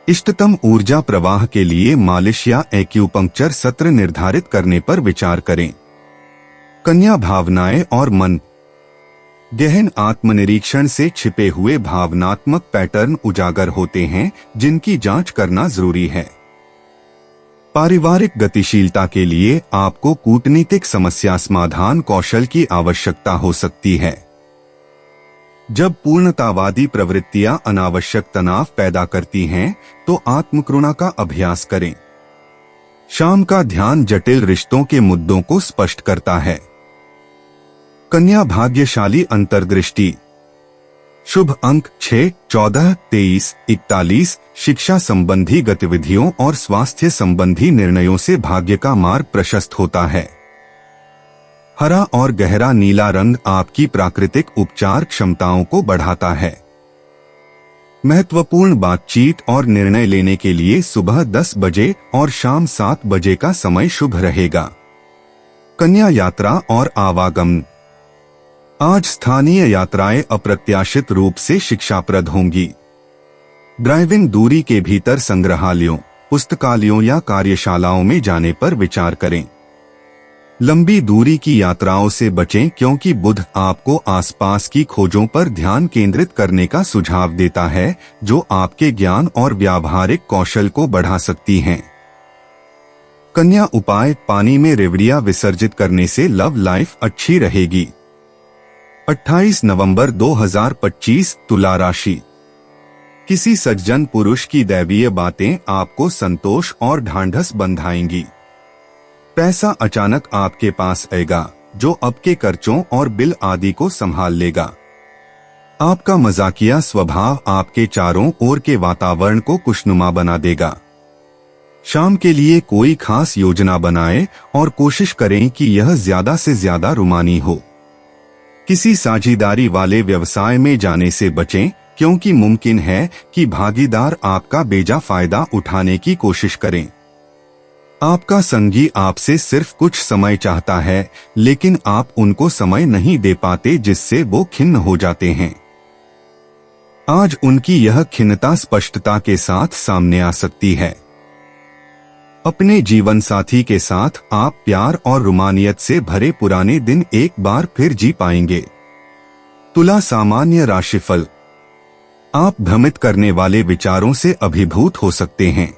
B: इष्टतम ऊर्जा प्रवाह के लिए मालिश या एक्यूपंक्चर सत्र निर्धारित करने पर विचार करें। कन्या भावनाएं और मन। गहन आत्मनिरीक्षण से छिपे हुए भावनात्मक पैटर्न उजागर होते हैं, जिनकी जांच करना जरूरी है। पारिवारिक गतिशीलता के लिए आपको कूटनीतिक समस्या समाधान कौशल की आवश्यकता हो सकती है। जब पूर्णतावादी प्रवृत्तियां अनावश्यक तनाव पैदा करती हैं, तो आत्मकरुणा का अभ्यास करें। शाम का ध्यान जटिल रिश्तों के मुद्दों को स्पष्ट करता है। कन्या भाग्यशाली अंतर्दृष्टि। शुभ अंक 6, 14, 23, 41। शिक्षा संबंधी गतिविधियों और स्वास्थ्य संबंधी निर्णयों से भाग्य का मार्ग प्रशस्त होता है। हरा और गहरा नीला रंग आपकी प्राकृतिक उपचार क्षमताओं को बढ़ाता है। महत्वपूर्ण बातचीत और निर्णय लेने के लिए सुबह 10 बजे और शाम 7 बजे का समय शुभ रहेगा। कन्या यात्रा और आवागमन। आज स्थानीय यात्राएं अप्रत्याशित रूप से शिक्षाप्रद होंगी। ड्राइविंग दूरी के भीतर संग्रहालयों, पुस्तकालयों या कार्यशालाओं में जाने पर विचार करें। लंबी दूरी की यात्राओं से बचें, क्योंकि बुध आपको आसपास की खोजों पर ध्यान केंद्रित करने का सुझाव देता है, जो आपके ज्ञान और व्यावहारिक कौशल को बढ़ा सकती हैं। कन्या उपाय। पानी में रेवड़िया विसर्जित करने से लव लाइफ अच्छी रहेगी। 28 नवंबर 2025 तुला राशि। किसी सज्जन पुरुष की दैवीय बातें आपको संतोष और ढांढस बंधाएंगी। पैसा अचानक आपके पास आएगा, जो आपके खर्चों और बिल आदि को संभाल लेगा। आपका मजाकिया स्वभाव आपके चारों ओर के वातावरण को खुशनुमा बना देगा। शाम के लिए कोई खास योजना बनाएं और कोशिश करें कि यह ज्यादा से ज्यादा रुमानी हो। किसी साझेदारी वाले व्यवसाय में जाने से बचें, क्योंकि मुमकिन है कि भागीदार आपका बेजा फायदा उठाने की कोशिश करें। आपका संगी आपसे सिर्फ कुछ समय चाहता है, लेकिन आप उनको समय नहीं दे पाते, जिससे वो खिन्न हो जाते हैं। आज उनकी यह खिन्नता स्पष्टता के साथ सामने आ सकती है। अपने जीवन साथी के साथ आप प्यार और रुमानियत से भरे पुराने दिन एक बार फिर जी पाएंगे। तुला सामान्य राशिफल। आप भ्रमित करने वाले विचारों से अभिभूत हो सकते हैं।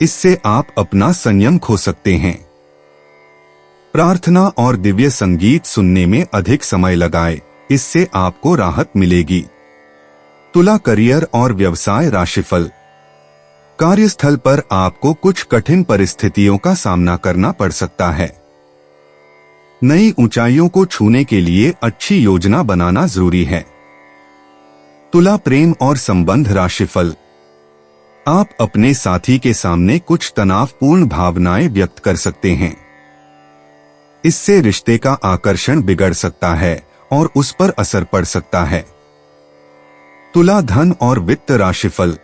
B: इससे आप अपना संयम खो सकते हैं। प्रार्थना और दिव्य संगीत सुनने में अधिक समय लगाएं, इससे आपको राहत मिलेगी। तुला करियर और व्यवसाय राशिफल। कार्यस्थल पर आपको कुछ कठिन परिस्थितियों का सामना करना पड़ सकता है। नई ऊंचाइयों को छूने के लिए अच्छी योजना बनाना जरूरी है। तुला प्रेम और संबंध राशिफल। आप अपने साथी के सामने कुछ तनावपूर्ण भावनाएं व्यक्त कर सकते हैं। इससे रिश्ते का आकर्षण बिगड़ सकता है और उस पर असर पड़ सकता है। तुला धन और वित्त राशिफल।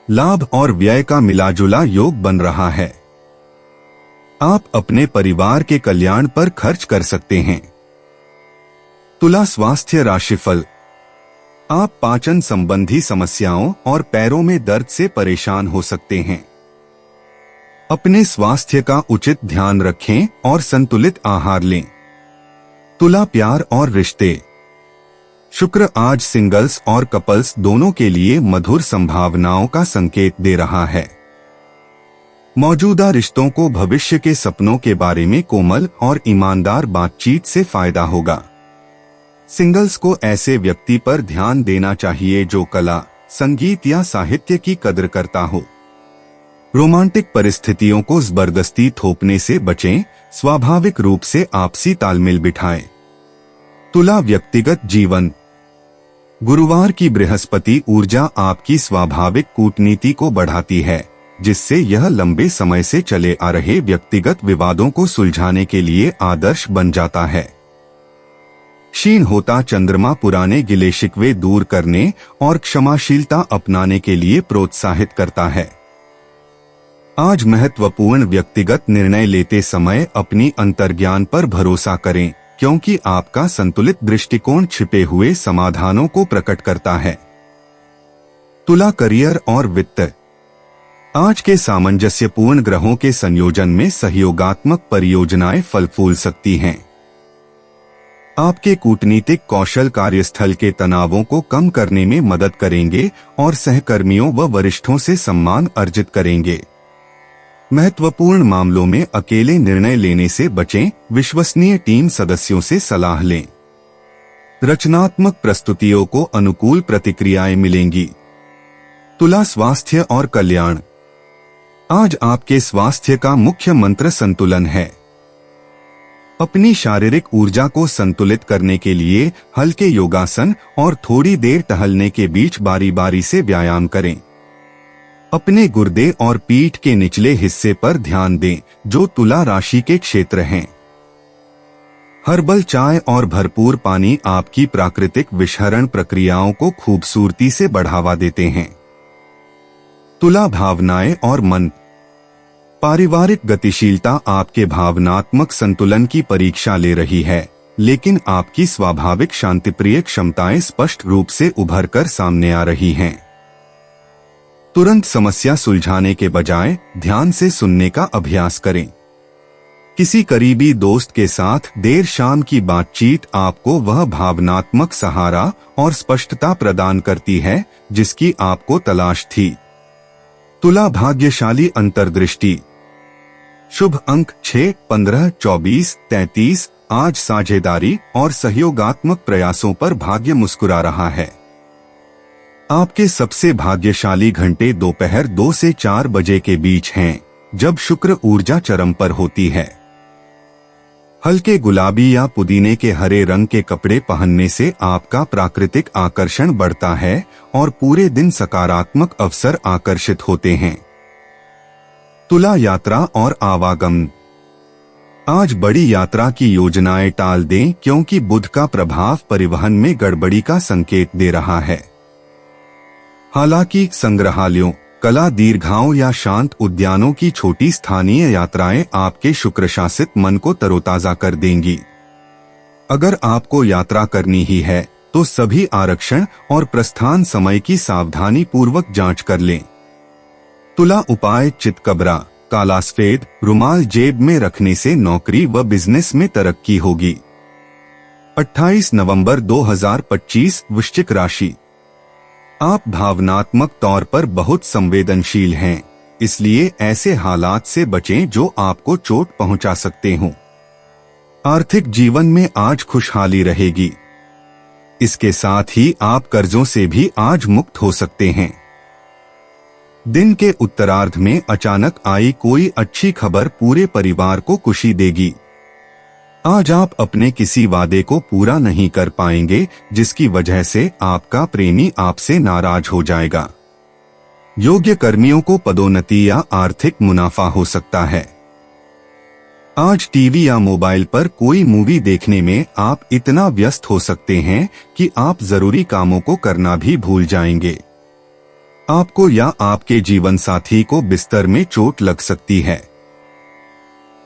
B: लाभ और व्यय का मिलाजुला योग बन रहा है। आप अपने परिवार के कल्याण पर खर्च कर सकते हैं। तुला स्वास्थ्य राशिफल। आप पाचन संबंधी समस्याओं और पैरों में दर्द से परेशान हो सकते हैं। अपने स्वास्थ्य का उचित ध्यान रखें और संतुलित आहार लें। तुला प्यार और रिश्ते। शुक्र आज सिंगल्स और कपल्स दोनों के लिए मधुर संभावनाओं का संकेत दे रहा है। मौजूदा रिश्तों को भविष्य के सपनों के बारे में कोमल और ईमानदार बातचीत से फायदा होगा। सिंगल्स को ऐसे व्यक्ति पर ध्यान देना चाहिए जो कला, संगीत या साहित्य की कद्र करता हो। रोमांटिक परिस्थितियों को जबरदस्ती थोपने से बचें, स्वाभाविक रूप से आपसी तालमेल बिठाएं। तुला व्यक्तिगत जीवन। गुरुवार की बृहस्पति ऊर्जा आपकी स्वाभाविक कूटनीति को बढ़ाती है, जिससे यह लंबे समय से चले आ रहे व्यक्तिगत विवादों को सुलझाने के लिए आदर्श बन जाता है। क्षीण होता चंद्रमा पुराने गिले शिकवे दूर करने और क्षमाशीलता अपनाने के लिए प्रोत्साहित करता है। आज महत्वपूर्ण व्यक्तिगत निर्णय लेते समय अपनी अंतर्ज्ञान पर भरोसा करें, क्योंकि आपका संतुलित दृष्टिकोण छिपे हुए समाधानों को प्रकट करता है। तुला करियर और वित्त। आज के सामंजस्यपूर्ण ग्रहों के संयोजन में सहयोगात्मक परियोजनाएं फल फूल सकती हैं। आपके कूटनीतिक कौशल कार्यस्थल के तनावों को कम करने में मदद करेंगे और सहकर्मियों व वरिष्ठों से सम्मान अर्जित करेंगे। महत्वपूर्ण मामलों में अकेले निर्णय लेने से बचें, विश्वसनीय टीम सदस्यों से सलाह लें। रचनात्मक प्रस्तुतियों को अनुकूल प्रतिक्रियाएं मिलेंगी। तुला स्वास्थ्य और कल्याण। आज आपके स्वास्थ्य का मुख्य मंत्र संतुलन है। अपनी शारीरिक ऊर्जा को संतुलित करने के लिए हल्के योगासन और थोड़ी देर टहलने के बीच बारी बारी से व्यायाम करें। अपने गुर्दे और पीठ के निचले हिस्से पर ध्यान दें, जो तुला राशि के क्षेत्र हैं। हर्बल चाय और भरपूर पानी आपकी प्राकृतिक विषहरण प्रक्रियाओं को खूबसूरती से बढ़ावा देते हैं। तुला भावनाएं और मन। पारिवारिक गतिशीलता आपके भावनात्मक संतुलन की परीक्षा ले रही है, लेकिन आपकी स्वाभाविक शांतिप्रिय क्षमताएं स्पष्ट रूप से उभर कर सामने आ रही हैं। तुरंत समस्या सुलझाने के बजाय ध्यान से सुनने का अभ्यास करें। किसी करीबी दोस्त के साथ देर शाम की बातचीत आपको वह भावनात्मक सहारा और स्पष्टता प्रदान करती है जिसकी आपको तलाश थी। तुला भाग्यशाली अंतर्दृष्टि। शुभ अंक 6, 15, 24, 33। आज साझेदारी और सहयोगात्मक प्रयासों पर भाग्य मुस्कुरा रहा है। आपके सबसे भाग्यशाली घंटे दोपहर 2 से 4 बजे के बीच हैं, जब शुक्र ऊर्जा चरम पर होती है। हल्के गुलाबी या पुदीने के हरे रंग के कपड़े पहनने से आपका प्राकृतिक आकर्षण बढ़ता है और पूरे दिन सकारात्मक अवसर आकर्षित होते हैं। तुला, यात्रा और आवागमन। आज बड़ी यात्रा की योजनाएं टाल दें क्योंकि बुध का प्रभाव परिवहन में गड़बड़ी का संकेत दे रहा है। हालांकि संग्रहालयों, कला दीर्घाओं या शांत उद्यानों की छोटी स्थानीय यात्राएं आपके शुक्र शासित मन को तरोताजा कर देंगी। अगर आपको यात्रा करनी ही है तो सभी आरक्षण और प्रस्थान समय की सावधानी पूर्वक जांच कर लें। तुला उपाय: चितकबरा, काला सफेद रुमाल जेब में रखने से नौकरी व बिजनेस में तरक्की होगी। 28 नवंबर 2025 वृश्चिक राशि। आप भावनात्मक तौर पर बहुत संवेदनशील हैं, इसलिए ऐसे हालात से बचें जो आपको चोट पहुंचा सकते हों। आर्थिक जीवन में आज खुशहाली रहेगी। इसके साथ ही आप कर्जों से भी आज मुक्त हो सकते हैं। दिन के उत्तरार्ध में अचानक आई कोई अच्छी खबर पूरे परिवार को खुशी देगी। आज आप अपने किसी वादे को पूरा नहीं कर पाएंगे, जिसकी वजह से आपका प्रेमी आपसे नाराज हो जाएगा। योग्य कर्मियों को पदोन्नति या आर्थिक मुनाफा हो सकता है। आज टीवी या मोबाइल पर कोई मूवी देखने में आप इतना व्यस्त हो सकते हैं कि आप जरूरी कामों को करना भी भूल जाएंगे। आपको या आपके जीवन साथी को बिस्तर में चोट लग सकती है,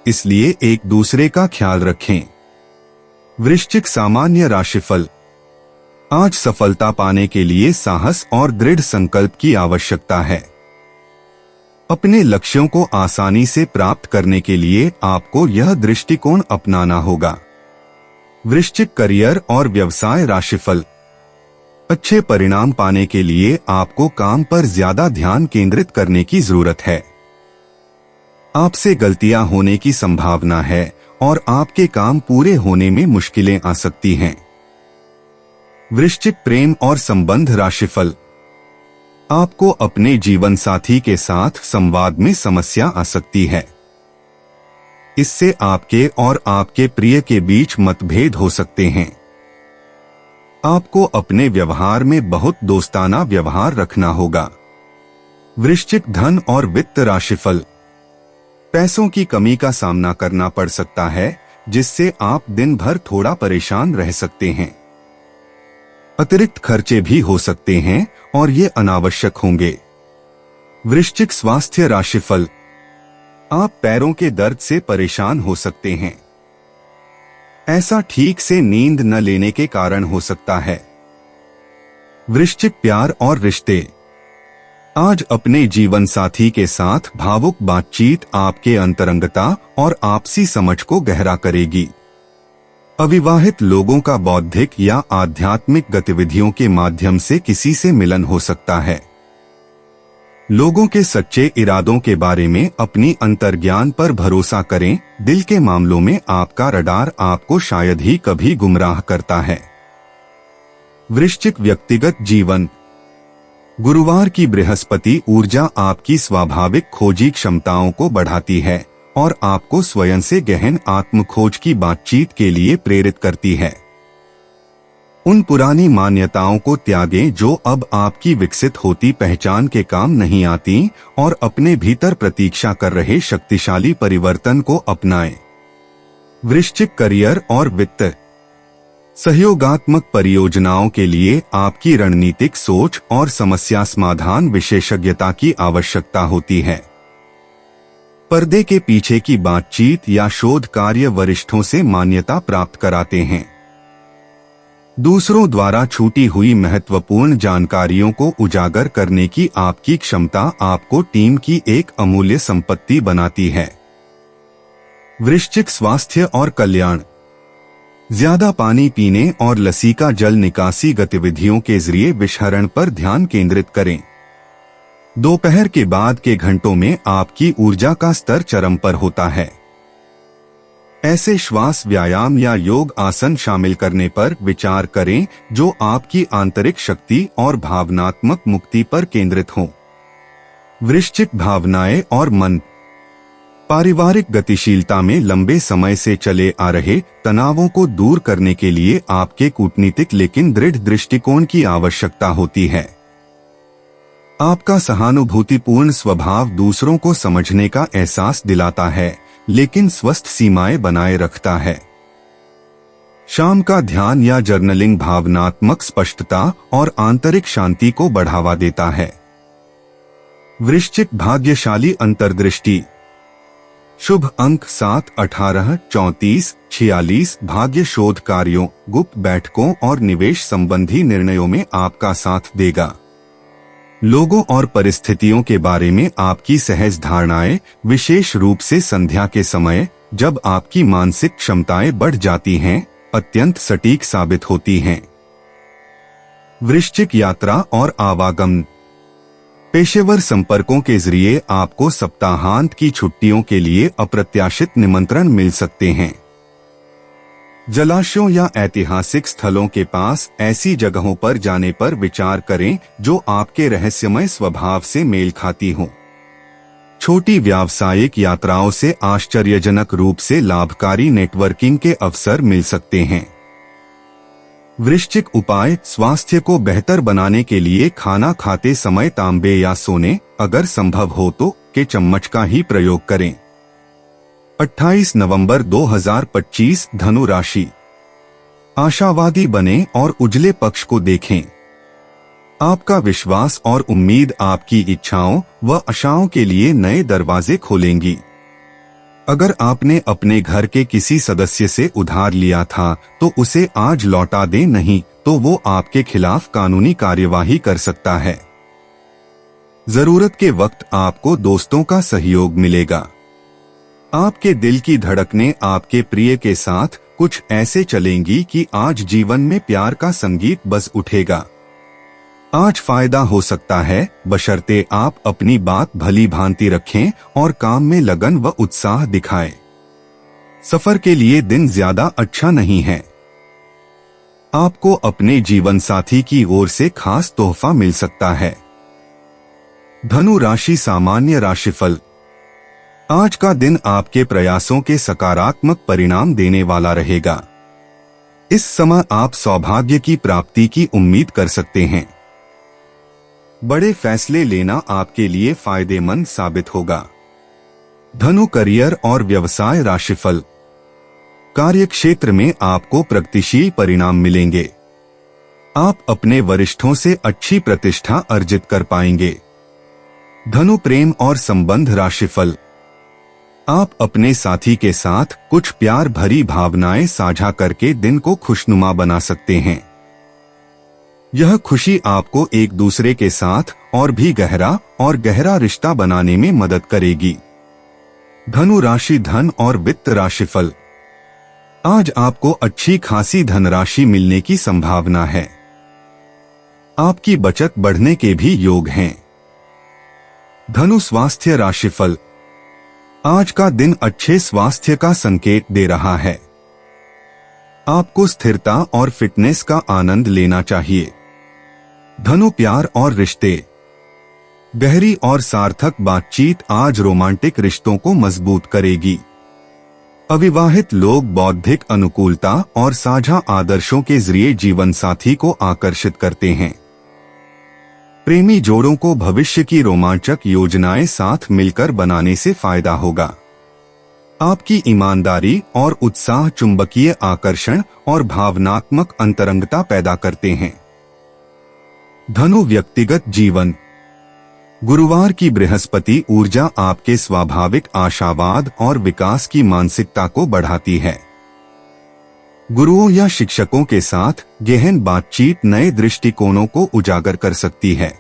B: इसलिए एक दूसरे का ख्याल रखें। वृश्चिक सामान्य राशिफल। आज सफलता पाने के लिए साहस और दृढ़ संकल्प की आवश्यकता है। अपने लक्ष्यों को आसानी से प्राप्त करने के लिए आपको यह दृष्टिकोण अपनाना होगा। वृश्चिक करियर और व्यवसाय राशिफल। अच्छे परिणाम पाने के लिए आपको काम पर ज्यादा ध्यान केंद्रित करने की जरूरत है। आपसे गलतियां होने की संभावना है और आपके काम पूरे होने में मुश्किलें आ सकती हैं। वृश्चिक प्रेम और संबंध राशिफल। आपको अपने जीवन साथी के साथ संवाद में समस्या आ सकती है। इससे आपके और आपके प्रिय के बीच मतभेद हो सकते हैं। आपको अपने व्यवहार में बहुत दोस्ताना व्यवहार रखना होगा। वृश्चिक धन और वित्त राशिफल। पैसों की कमी का सामना करना पड़ सकता है, जिससे आप दिन भर थोड़ा परेशान रह सकते हैं। अतिरिक्त खर्चे भी हो सकते हैं और ये अनावश्यक होंगे। वृश्चिक स्वास्थ्य राशिफल। आप पैरों के दर्द से परेशान हो सकते हैं। ऐसा ठीक से नींद न लेने के कारण हो सकता है। वृश्चिक प्यार और रिश्ते। आज अपने जीवन साथी के साथ भावुक बातचीत आपके अंतरंगता और आपसी समझ को गहरा करेगी। अविवाहित लोगों का बौद्धिक या आध्यात्मिक गतिविधियों के माध्यम से किसी से मिलन हो सकता है। लोगों के सच्चे इरादों के बारे में अपनी अंतर्ज्ञान पर भरोसा करें। दिल के मामलों में आपका रडार आपको शायद ही कभी गुमराह करता है। वृश्चिक व्यक्तिगत जीवन। गुरुवार की बृहस्पति ऊर्जा आपकी स्वाभाविक खोजी क्षमताओं को बढ़ाती है और आपको स्वयं से गहन आत्मखोज की बातचीत के लिए प्रेरित करती है। उन पुरानी मान्यताओं को त्यागें जो अब आपकी विकसित होती पहचान के काम नहीं आती और अपने भीतर प्रतीक्षा कर रहे शक्तिशाली परिवर्तन को अपनाएं। वृश्चिक करियर और वित्त। सहयोगात्मक परियोजनाओं के लिए आपकी रणनीतिक सोच और समस्या समाधान विशेषज्ञता की आवश्यकता होती है। पर्दे के पीछे की बातचीत या शोध कार्य वरिष्ठों से मान्यता प्राप्त कराते हैं। दूसरों द्वारा छूटी हुई महत्वपूर्ण जानकारियों को उजागर करने की आपकी क्षमता आपको टीम की एक अमूल्य संपत्ति बनाती है। वृश्चिक स्वास्थ्य और कल्याण। ज्यादा पानी पीने और लसीका जल निकासी गतिविधियों के जरिए विषहरण पर ध्यान केंद्रित करें। दोपहर के बाद के घंटों में आपकी ऊर्जा का स्तर चरम पर होता है। ऐसे श्वास व्यायाम या योग आसन शामिल करने पर विचार करें जो आपकी आंतरिक शक्ति और भावनात्मक मुक्ति पर केंद्रित हों। वृश्चिक भावनाएं और मन। पारिवारिक गतिशीलता में लंबे समय से चले आ रहे तनावों को दूर करने के लिए आपके कूटनीतिक लेकिन दृढ़ दृष्टिकोण की आवश्यकता होती है। आपका सहानुभूतिपूर्ण स्वभाव दूसरों को समझने का एहसास दिलाता है, लेकिन स्वस्थ सीमाएं बनाए रखता है। शाम का ध्यान या जर्नलिंग भावनात्मक स्पष्टता और आंतरिक शांति को बढ़ावा देता है। वृश्चिक भाग्यशाली अंतर्दृष्टि। शुभ अंक 7, 18, 34, 46। भाग्य शोध कार्यों, गुप्त बैठकों और निवेश संबंधी निर्णयों में आपका साथ देगा। लोगों और परिस्थितियों के बारे में आपकी सहज धारणाएं, विशेष रूप से संध्या के समय जब आपकी मानसिक क्षमताएं बढ़ जाती हैं, अत्यंत सटीक साबित होती हैं। वृश्चिक यात्रा और आवागमन। पेशेवर संपर्कों के जरिए आपको सप्ताहांत की छुट्टियों के लिए अप्रत्याशित निमंत्रण मिल सकते हैं। जलाशयों या ऐतिहासिक स्थलों के पास ऐसी जगहों पर जाने पर विचार करें जो आपके रहस्यमय स्वभाव से मेल खाती हों। छोटी व्यावसायिक यात्राओं से आश्चर्यजनक रूप से लाभकारी नेटवर्किंग के अवसर मिल सकते हैं। वृश्चिक उपाय। स्वास्थ्य को बेहतर बनाने के लिए खाना खाते समय तांबे या सोने, अगर संभव हो तो, के चम्मच का ही प्रयोग करें। 28 नवंबर 2025। धनु राशि। आशावादी बने और उजले पक्ष को देखें। आपका विश्वास और उम्मीद आपकी इच्छाओं व आशाओं के लिए नए दरवाजे खोलेंगी। अगर आपने अपने घर के किसी सदस्य से उधार लिया था तो उसे आज लौटा दें, नहीं तो वो आपके खिलाफ कानूनी कार्यवाही कर सकता है। जरूरत के वक्त आपको दोस्तों का सहयोग मिलेगा। आपके दिल की धड़कनें आपके प्रिय के साथ कुछ ऐसे चलेंगी कि आज जीवन में प्यार का संगीत बज उठेगा। आज फायदा हो सकता है, बशर्ते आप अपनी बात भली भांति रखें और काम में लगन व उत्साह दिखाएं। सफर के लिए दिन ज्यादा अच्छा नहीं है। आपको अपने जीवन साथी की ओर से खास तोहफा मिल सकता है। धनु राशि। सामान्य राशिफल। आज का दिन आपके प्रयासों के सकारात्मक परिणाम देने वाला रहेगा। इस समय आप सौभाग्य की प्राप्ति की उम्मीद कर सकते हैं। बड़े फैसले लेना आपके लिए फायदेमंद साबित होगा। धनु करियर और व्यवसाय राशिफल। कार्य क्षेत्र में आपको प्रगतिशील परिणाम मिलेंगे। आप अपने वरिष्ठों से अच्छी प्रतिष्ठा अर्जित कर पाएंगे। धनु प्रेम और संबंध राशिफल। आप अपने साथी के साथ कुछ प्यार भरी भावनाएं साझा करके दिन को खुशनुमा बना सकते हैं। यह खुशी आपको एक दूसरे के साथ और भी गहरा रिश्ता बनाने में मदद करेगी। धनु राशि। धन और वित्त राशिफल। आज आपको अच्छी खासी धनराशि मिलने की संभावना है। आपकी बचत बढ़ने के भी योग हैं। धनु स्वास्थ्य राशिफल। आज का दिन अच्छे स्वास्थ्य का संकेत दे रहा है। आपको स्थिरता और फिटनेस का आनंद लेना चाहिए। धनु प्यार और रिश्ते। गहरी और सार्थक बातचीत आज रोमांटिक रिश्तों को मजबूत करेगी। अविवाहित लोग बौद्धिक अनुकूलता और साझा आदर्शों के जरिए जीवन साथी को आकर्षित करते हैं। प्रेमी जोड़ों को भविष्य की रोमांचक योजनाएं साथ मिलकर बनाने से फायदा होगा। आपकी ईमानदारी और उत्साह चुंबकीय आकर्षण और भावनात्मक अंतरंगता पैदा करते हैं। धनु व्यक्तिगत जीवन। गुरुवार की बृहस्पति ऊर्जा आपके स्वाभाविक आशावाद और विकास की मानसिकता को बढ़ाती है। गुरुओं या शिक्षकों के साथ गहन बातचीत नए दृष्टिकोणों को उजागर कर सकती है।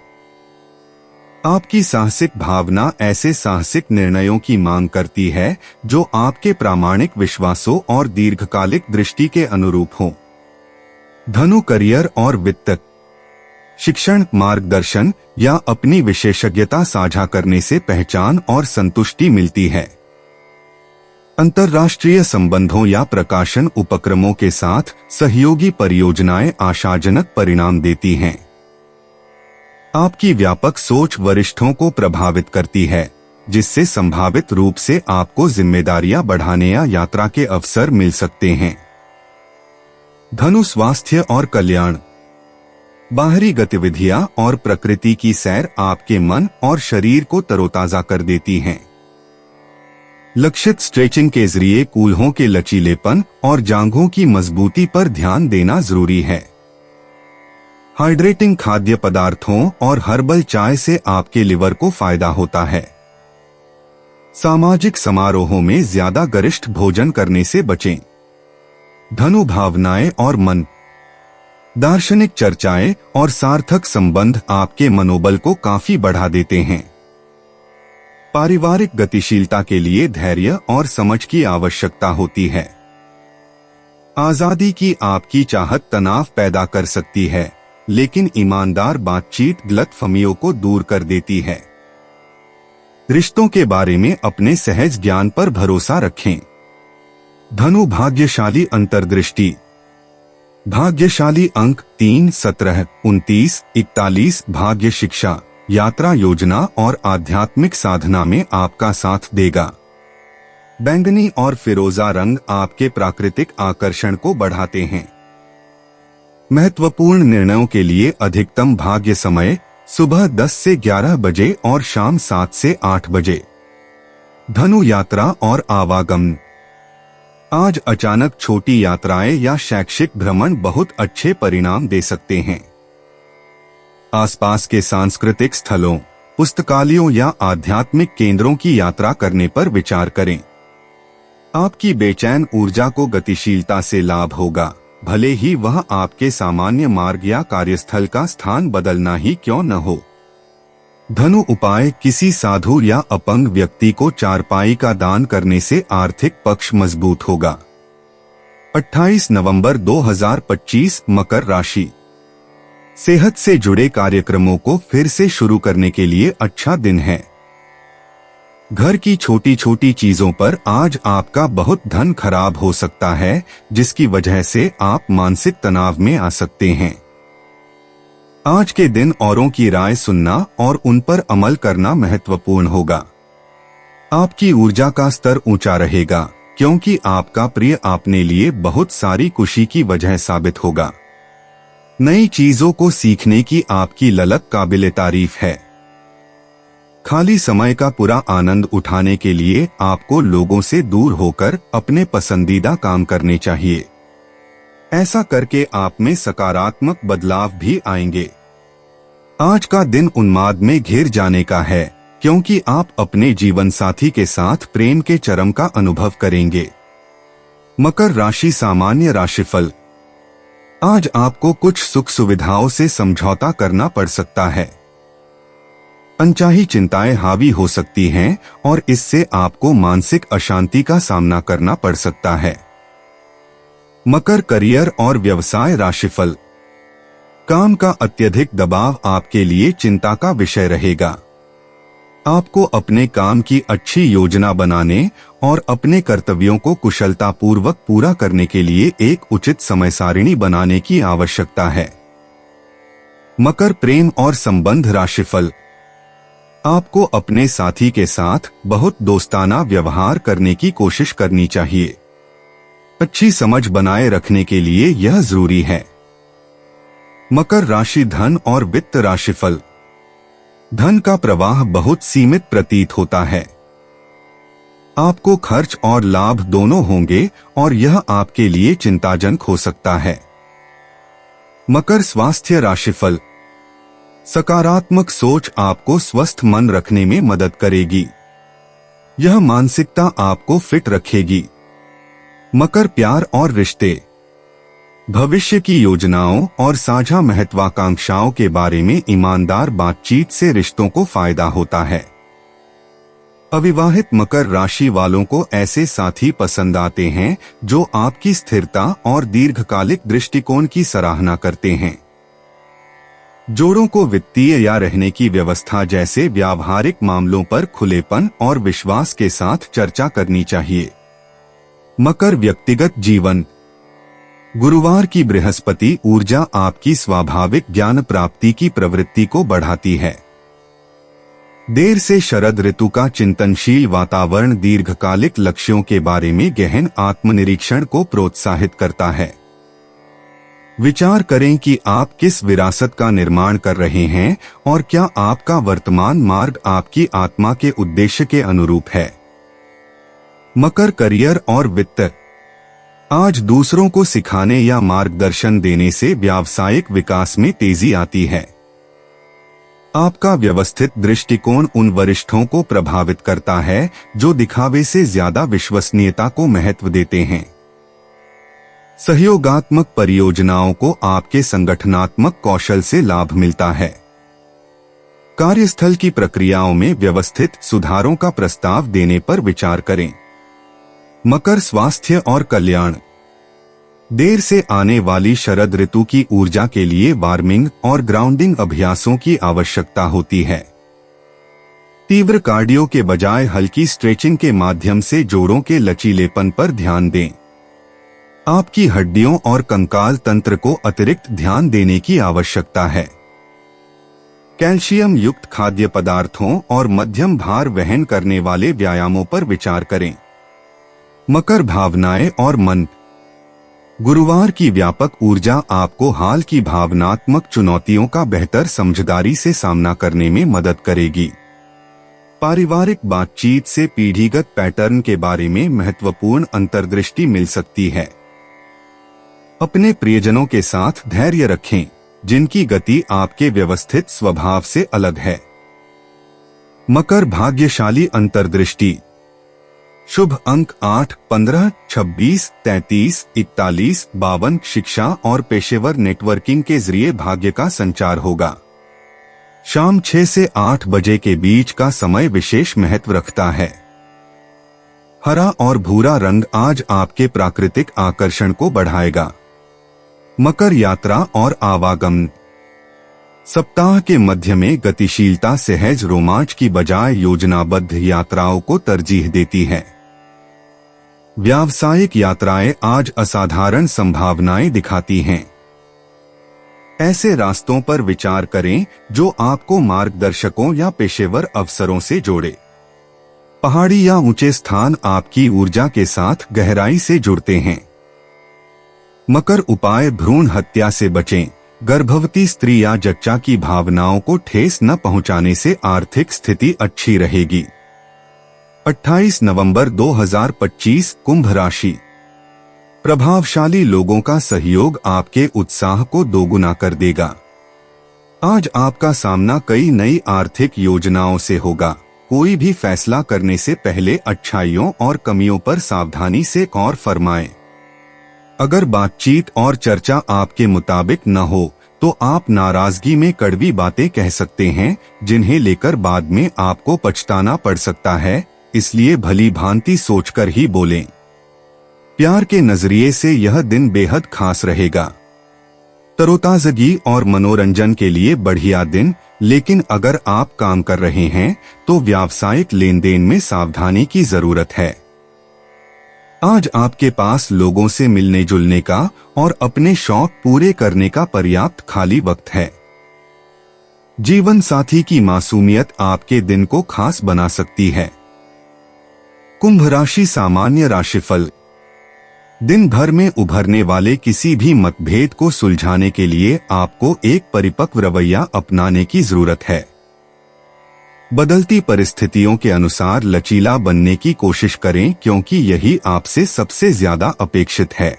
B: आपकी साहसिक भावना ऐसे साहसिक निर्णयों की मांग करती है जो आपके प्रामाणिक विश्वासों और दीर्घकालिक दृष्टि के अनुरूप हों। धनु करियर और वित्त। शिक्षण, मार्गदर्शन या अपनी विशेषज्ञता साझा करने से पहचान और संतुष्टि मिलती है। अंतर्राष्ट्रीय संबंधों या प्रकाशन उपक्रमों के साथ सहयोगी परियोजनाएं आशाजनक परिणाम देती हैं। आपकी व्यापक सोच वरिष्ठों को प्रभावित करती है। जिससे संभावित रूप से आपको जिम्मेदारियां बढ़ाने या यात्रा के अवसर मिल सकते हैं। धनु स्वास्थ्य और कल्याण। बाहरी गतिविधियां और प्रकृति की सैर आपके मन और शरीर को तरोताजा कर देती हैं। लक्षित स्ट्रेचिंग के जरिए कूल्हों के लचीलेपन और जांघों की मजबूती पर ध्यान देना जरूरी है। हाइड्रेटिंग खाद्य पदार्थों और हर्बल चाय से आपके लिवर को फायदा होता है। सामाजिक समारोहों में ज्यादा गरिष्ठ भोजन करने से बचें। धनु भावनाएं और मन। दार्शनिक चर्चाएं और सार्थक संबंध आपके मनोबल को काफी बढ़ा देते हैं। पारिवारिक गतिशीलता के लिए धैर्य और समझ की आवश्यकता होती है। आजादी की आपकी चाहत तनाव पैदा कर सकती है, लेकिन ईमानदार बातचीत गलतफहमियों को दूर कर देती है। रिश्तों के बारे में अपने सहज ज्ञान पर भरोसा रखें। धनु भाग्यशाली अंतर्दृष्टि। भाग्यशाली अंक 3, 17, 29, 41 भाग्य शिक्षा, यात्रा योजना और आध्यात्मिक साधना में आपका साथ देगा। बैंगनी और फिरोजा रंग आपके प्राकृतिक आकर्षण को बढ़ाते हैं। महत्वपूर्ण निर्णयों के लिए अधिकतम भाग्य समय सुबह 10 से 11 बजे और शाम 7 से 8 बजे। धनु यात्रा और आवागमन। आज अचानक छोटी यात्राएं या शैक्षिक भ्रमण बहुत अच्छे परिणाम दे सकते हैं। आसपास के सांस्कृतिक स्थलों, पुस्तकालयों या आध्यात्मिक केंद्रों की यात्रा करने पर विचार करें। आपकी बेचैन ऊर्जा को गतिशीलता से लाभ होगा, भले ही वह आपके सामान्य मार्ग या कार्यस्थल का स्थान बदलना ही क्यों न हो। धनु उपाय। किसी साधु या अपंग व्यक्ति को चारपाई का दान करने से आर्थिक पक्ष मजबूत होगा। 28 नवंबर 2025 मकर राशि। सेहत से जुड़े कार्यक्रमों को फिर से शुरू करने के लिए अच्छा दिन है। घर की छोटी छोटी चीजों पर आज आपका बहुत धन खराब हो सकता है, जिसकी वजह से आप मानसिक तनाव में आ सकते हैं। आज के दिन औरों की राय सुनना और उन पर अमल करना महत्वपूर्ण होगा। आपकी ऊर्जा का स्तर ऊंचा रहेगा, क्योंकि आपका प्रिय आपने लिए बहुत सारी खुशी की वजह साबित होगा। नई चीजों को सीखने की आपकी ललक काबिले तारीफ है। खाली समय का पूरा आनंद उठाने के लिए आपको लोगों से दूर होकर अपने पसंदीदा काम करने चाहिए। ऐसा करके आप में सकारात्मक बदलाव भी आएंगे। आज का दिन उन्माद में घिर जाने का है, क्योंकि आप अपने जीवन साथी के साथ प्रेम के चरम का अनुभव करेंगे। मकर राशि सामान्य राशिफल। आज आपको कुछ सुख सुविधाओं से समझौता करना पड़ सकता है। अनचाही चिंताएं हावी हो सकती हैं और इससे आपको मानसिक अशांति का सामना करना पड़ सकता है। मकर करियर और व्यवसाय राशिफल। काम का अत्यधिक दबाव आपके लिए चिंता का विषय रहेगा। आपको अपने काम की अच्छी योजना बनाने और अपने कर्तव्यों को कुशलतापूर्वक पूरा करने के लिए एक उचित समय सारिणी बनाने की आवश्यकता है। मकर प्रेम और संबंध राशिफल। आपको अपने साथी के साथ बहुत दोस्ताना व्यवहार करने की कोशिश करनी चाहिए। अच्छी समझ बनाए रखने के लिए यह जरूरी है। मकर राशि धन और वित्त राशिफल। धन का प्रवाह बहुत सीमित प्रतीत होता है। आपको खर्च और लाभ दोनों होंगे और यह आपके लिए चिंताजनक हो सकता है। मकर स्वास्थ्य राशिफल। सकारात्मक सोच आपको स्वस्थ मन रखने में मदद करेगी। यह मानसिकता आपको फिट रखेगी। मकर प्यार और रिश्ते। भविष्य की योजनाओं और साझा महत्वाकांक्षाओं के बारे में ईमानदार बातचीत से रिश्तों को फायदा होता है। अविवाहित मकर राशि वालों को ऐसे साथी पसंद आते हैं जो आपकी स्थिरता और दीर्घकालिक दृष्टिकोण की सराहना करते हैं। जोड़ों को वित्तीय या रहने की व्यवस्था जैसे व्यावहारिक मामलों पर खुलेपन और विश्वास के साथ चर्चा करनी चाहिए। मकर व्यक्तिगत जीवन। गुरुवार की बृहस्पति ऊर्जा आपकी स्वाभाविक ज्ञान प्राप्ति की प्रवृत्ति को बढ़ाती है। देर से शरद ऋतु का चिंतनशील वातावरण दीर्घकालिक लक्ष्यों के बारे में गहन आत्मनिरीक्षण को प्रोत्साहित करता है। विचार करें कि आप किस विरासत का निर्माण कर रहे हैं और क्या आपका वर्तमान मार्ग आपकी आत्मा के उद्देश्य के अनुरूप है। मकर, करियर और वित्त। आज दूसरों को सिखाने या मार्गदर्शन देने से व्यावसायिक विकास में तेजी आती है। आपका व्यवस्थित दृष्टिकोण उन वरिष्ठों को प्रभावित करता है जो दिखावे से ज्यादा विश्वसनीयता को महत्व देते हैं। सहयोगात्मक परियोजनाओं को आपके संगठनात्मक कौशल से लाभ मिलता है। कार्यस्थल की प्रक्रियाओं में व्यवस्थित सुधारों का प्रस्ताव देने पर विचार करें। मकर, स्वास्थ्य और कल्याण। देर से आने वाली शरद ऋतु की ऊर्जा के लिए वार्मिंग और ग्राउंडिंग अभ्यासों की आवश्यकता होती है। तीव्र कार्डियो के बजाय हल्की स्ट्रेचिंग के माध्यम से जोड़ों के लचीलेपन पर ध्यान दें। आपकी हड्डियों और कंकाल तंत्र को अतिरिक्त ध्यान देने की आवश्यकता है। कैल्शियम युक्त खाद्य पदार्थों और मध्यम भार वहन करने वाले व्यायामों पर विचार करें। मकर, भावनाएं और मन। गुरुवार की व्यापक ऊर्जा आपको हाल की भावनात्मक चुनौतियों का बेहतर समझदारी से सामना करने में मदद करेगी। पारिवारिक बातचीत से पीढ़ीगत पैटर्न के बारे में महत्वपूर्ण अंतर्दृष्टि मिल सकती है। अपने प्रियजनों के साथ धैर्य रखें, जिनकी गति आपके व्यवस्थित स्वभाव से अलग है। मकर, भाग्यशाली अंतर्दृष्टि। शुभ अंक 8, 15, 26, 33, 41, 52। शिक्षा और पेशेवर नेटवर्किंग के जरिए भाग्य का संचार होगा। शाम 6 से 8 बजे के बीच का समय विशेष महत्व रखता है। हरा और भूरा रंग आज आपके प्राकृतिक आकर्षण को बढ़ाएगा। मकर, यात्रा और आवागमन। सप्ताह के मध्य में गतिशीलता सहज रोमांच की बजाय योजनाबद्ध यात्राओं को तरजीह देती है। व्यावसायिक यात्राएं आज असाधारण संभावनाएं दिखाती हैं। ऐसे रास्तों पर विचार करें जो आपको मार्गदर्शकों या पेशेवर अवसरों से जोड़े। पहाड़ी या ऊंचे स्थान आपकी ऊर्जा के साथ गहराई से जुड़ते हैं। मकर, उपाय, भ्रूण हत्या से बचें। गर्भवती स्त्री या जच्चा की भावनाओं को ठेस न पहुंचाने से आर्थिक स्थिति अच्छी रहेगी। 28 नवंबर 2025, कुंभ राशि। प्रभावशाली लोगों का सहयोग आपके उत्साह को दोगुना कर देगा। आज आपका सामना कई नई आर्थिक योजनाओं से होगा। कोई भी फैसला करने से पहले अच्छाइयों और कमियों पर सावधानी से गौर फरमाएं। अगर बातचीत और चर्चा आपके मुताबिक न हो तो आप नाराजगी में कड़वी बातें कह सकते हैं, जिन्हें लेकर बाद में आपको पछताना पड़ सकता है। इसलिए भली भांति सोचकर ही बोलें। प्यार के नजरिए से यह दिन बेहद खास रहेगा। तरोताजगी और मनोरंजन के लिए बढ़िया दिन, लेकिन अगर आप काम कर रहे हैं तो व्यावसायिक लेन देन में सावधानी की जरूरत है। आज आपके पास लोगों से मिलने जुलने का और अपने शौक पूरे करने का पर्याप्त खाली वक्त है। जीवन साथी की मासूमियत आपके दिन को खास बना सकती है। कुंभ राशि, सामान्य राशिफल। दिन भर में उभरने वाले किसी भी मतभेद को सुलझाने के लिए आपको एक परिपक्व रवैया अपनाने की जरूरत है। बदलती परिस्थितियों के अनुसार लचीला बनने की कोशिश करें, क्योंकि यही आपसे सबसे ज्यादा अपेक्षित है।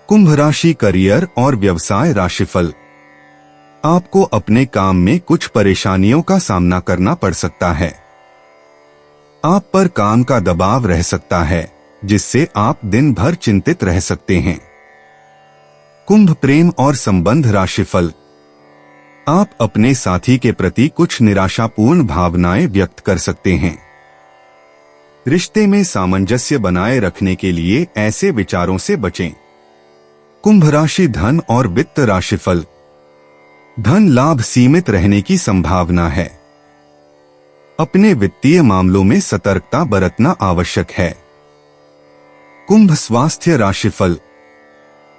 B: कुंभ राशि, करियर और व्यवसाय राशिफल। आपको अपने काम में कुछ परेशानियों का सामना करना पड़ सकता है। आप पर काम का दबाव रह सकता है, जिससे आप दिन भर चिंतित रह सकते हैं। कुंभ, प्रेम और संबंध राशिफल। आप अपने साथी के प्रति कुछ निराशापूर्ण भावनाएं व्यक्त कर सकते हैं। रिश्ते में सामंजस्य बनाए रखने के लिए ऐसे विचारों से बचें। कुंभ राशि, धन और वित्त राशिफल। धन लाभ सीमित रहने की संभावना है। अपने वित्तीय मामलों में सतर्कता बरतना आवश्यक है। कुंभ, स्वास्थ्य राशिफल।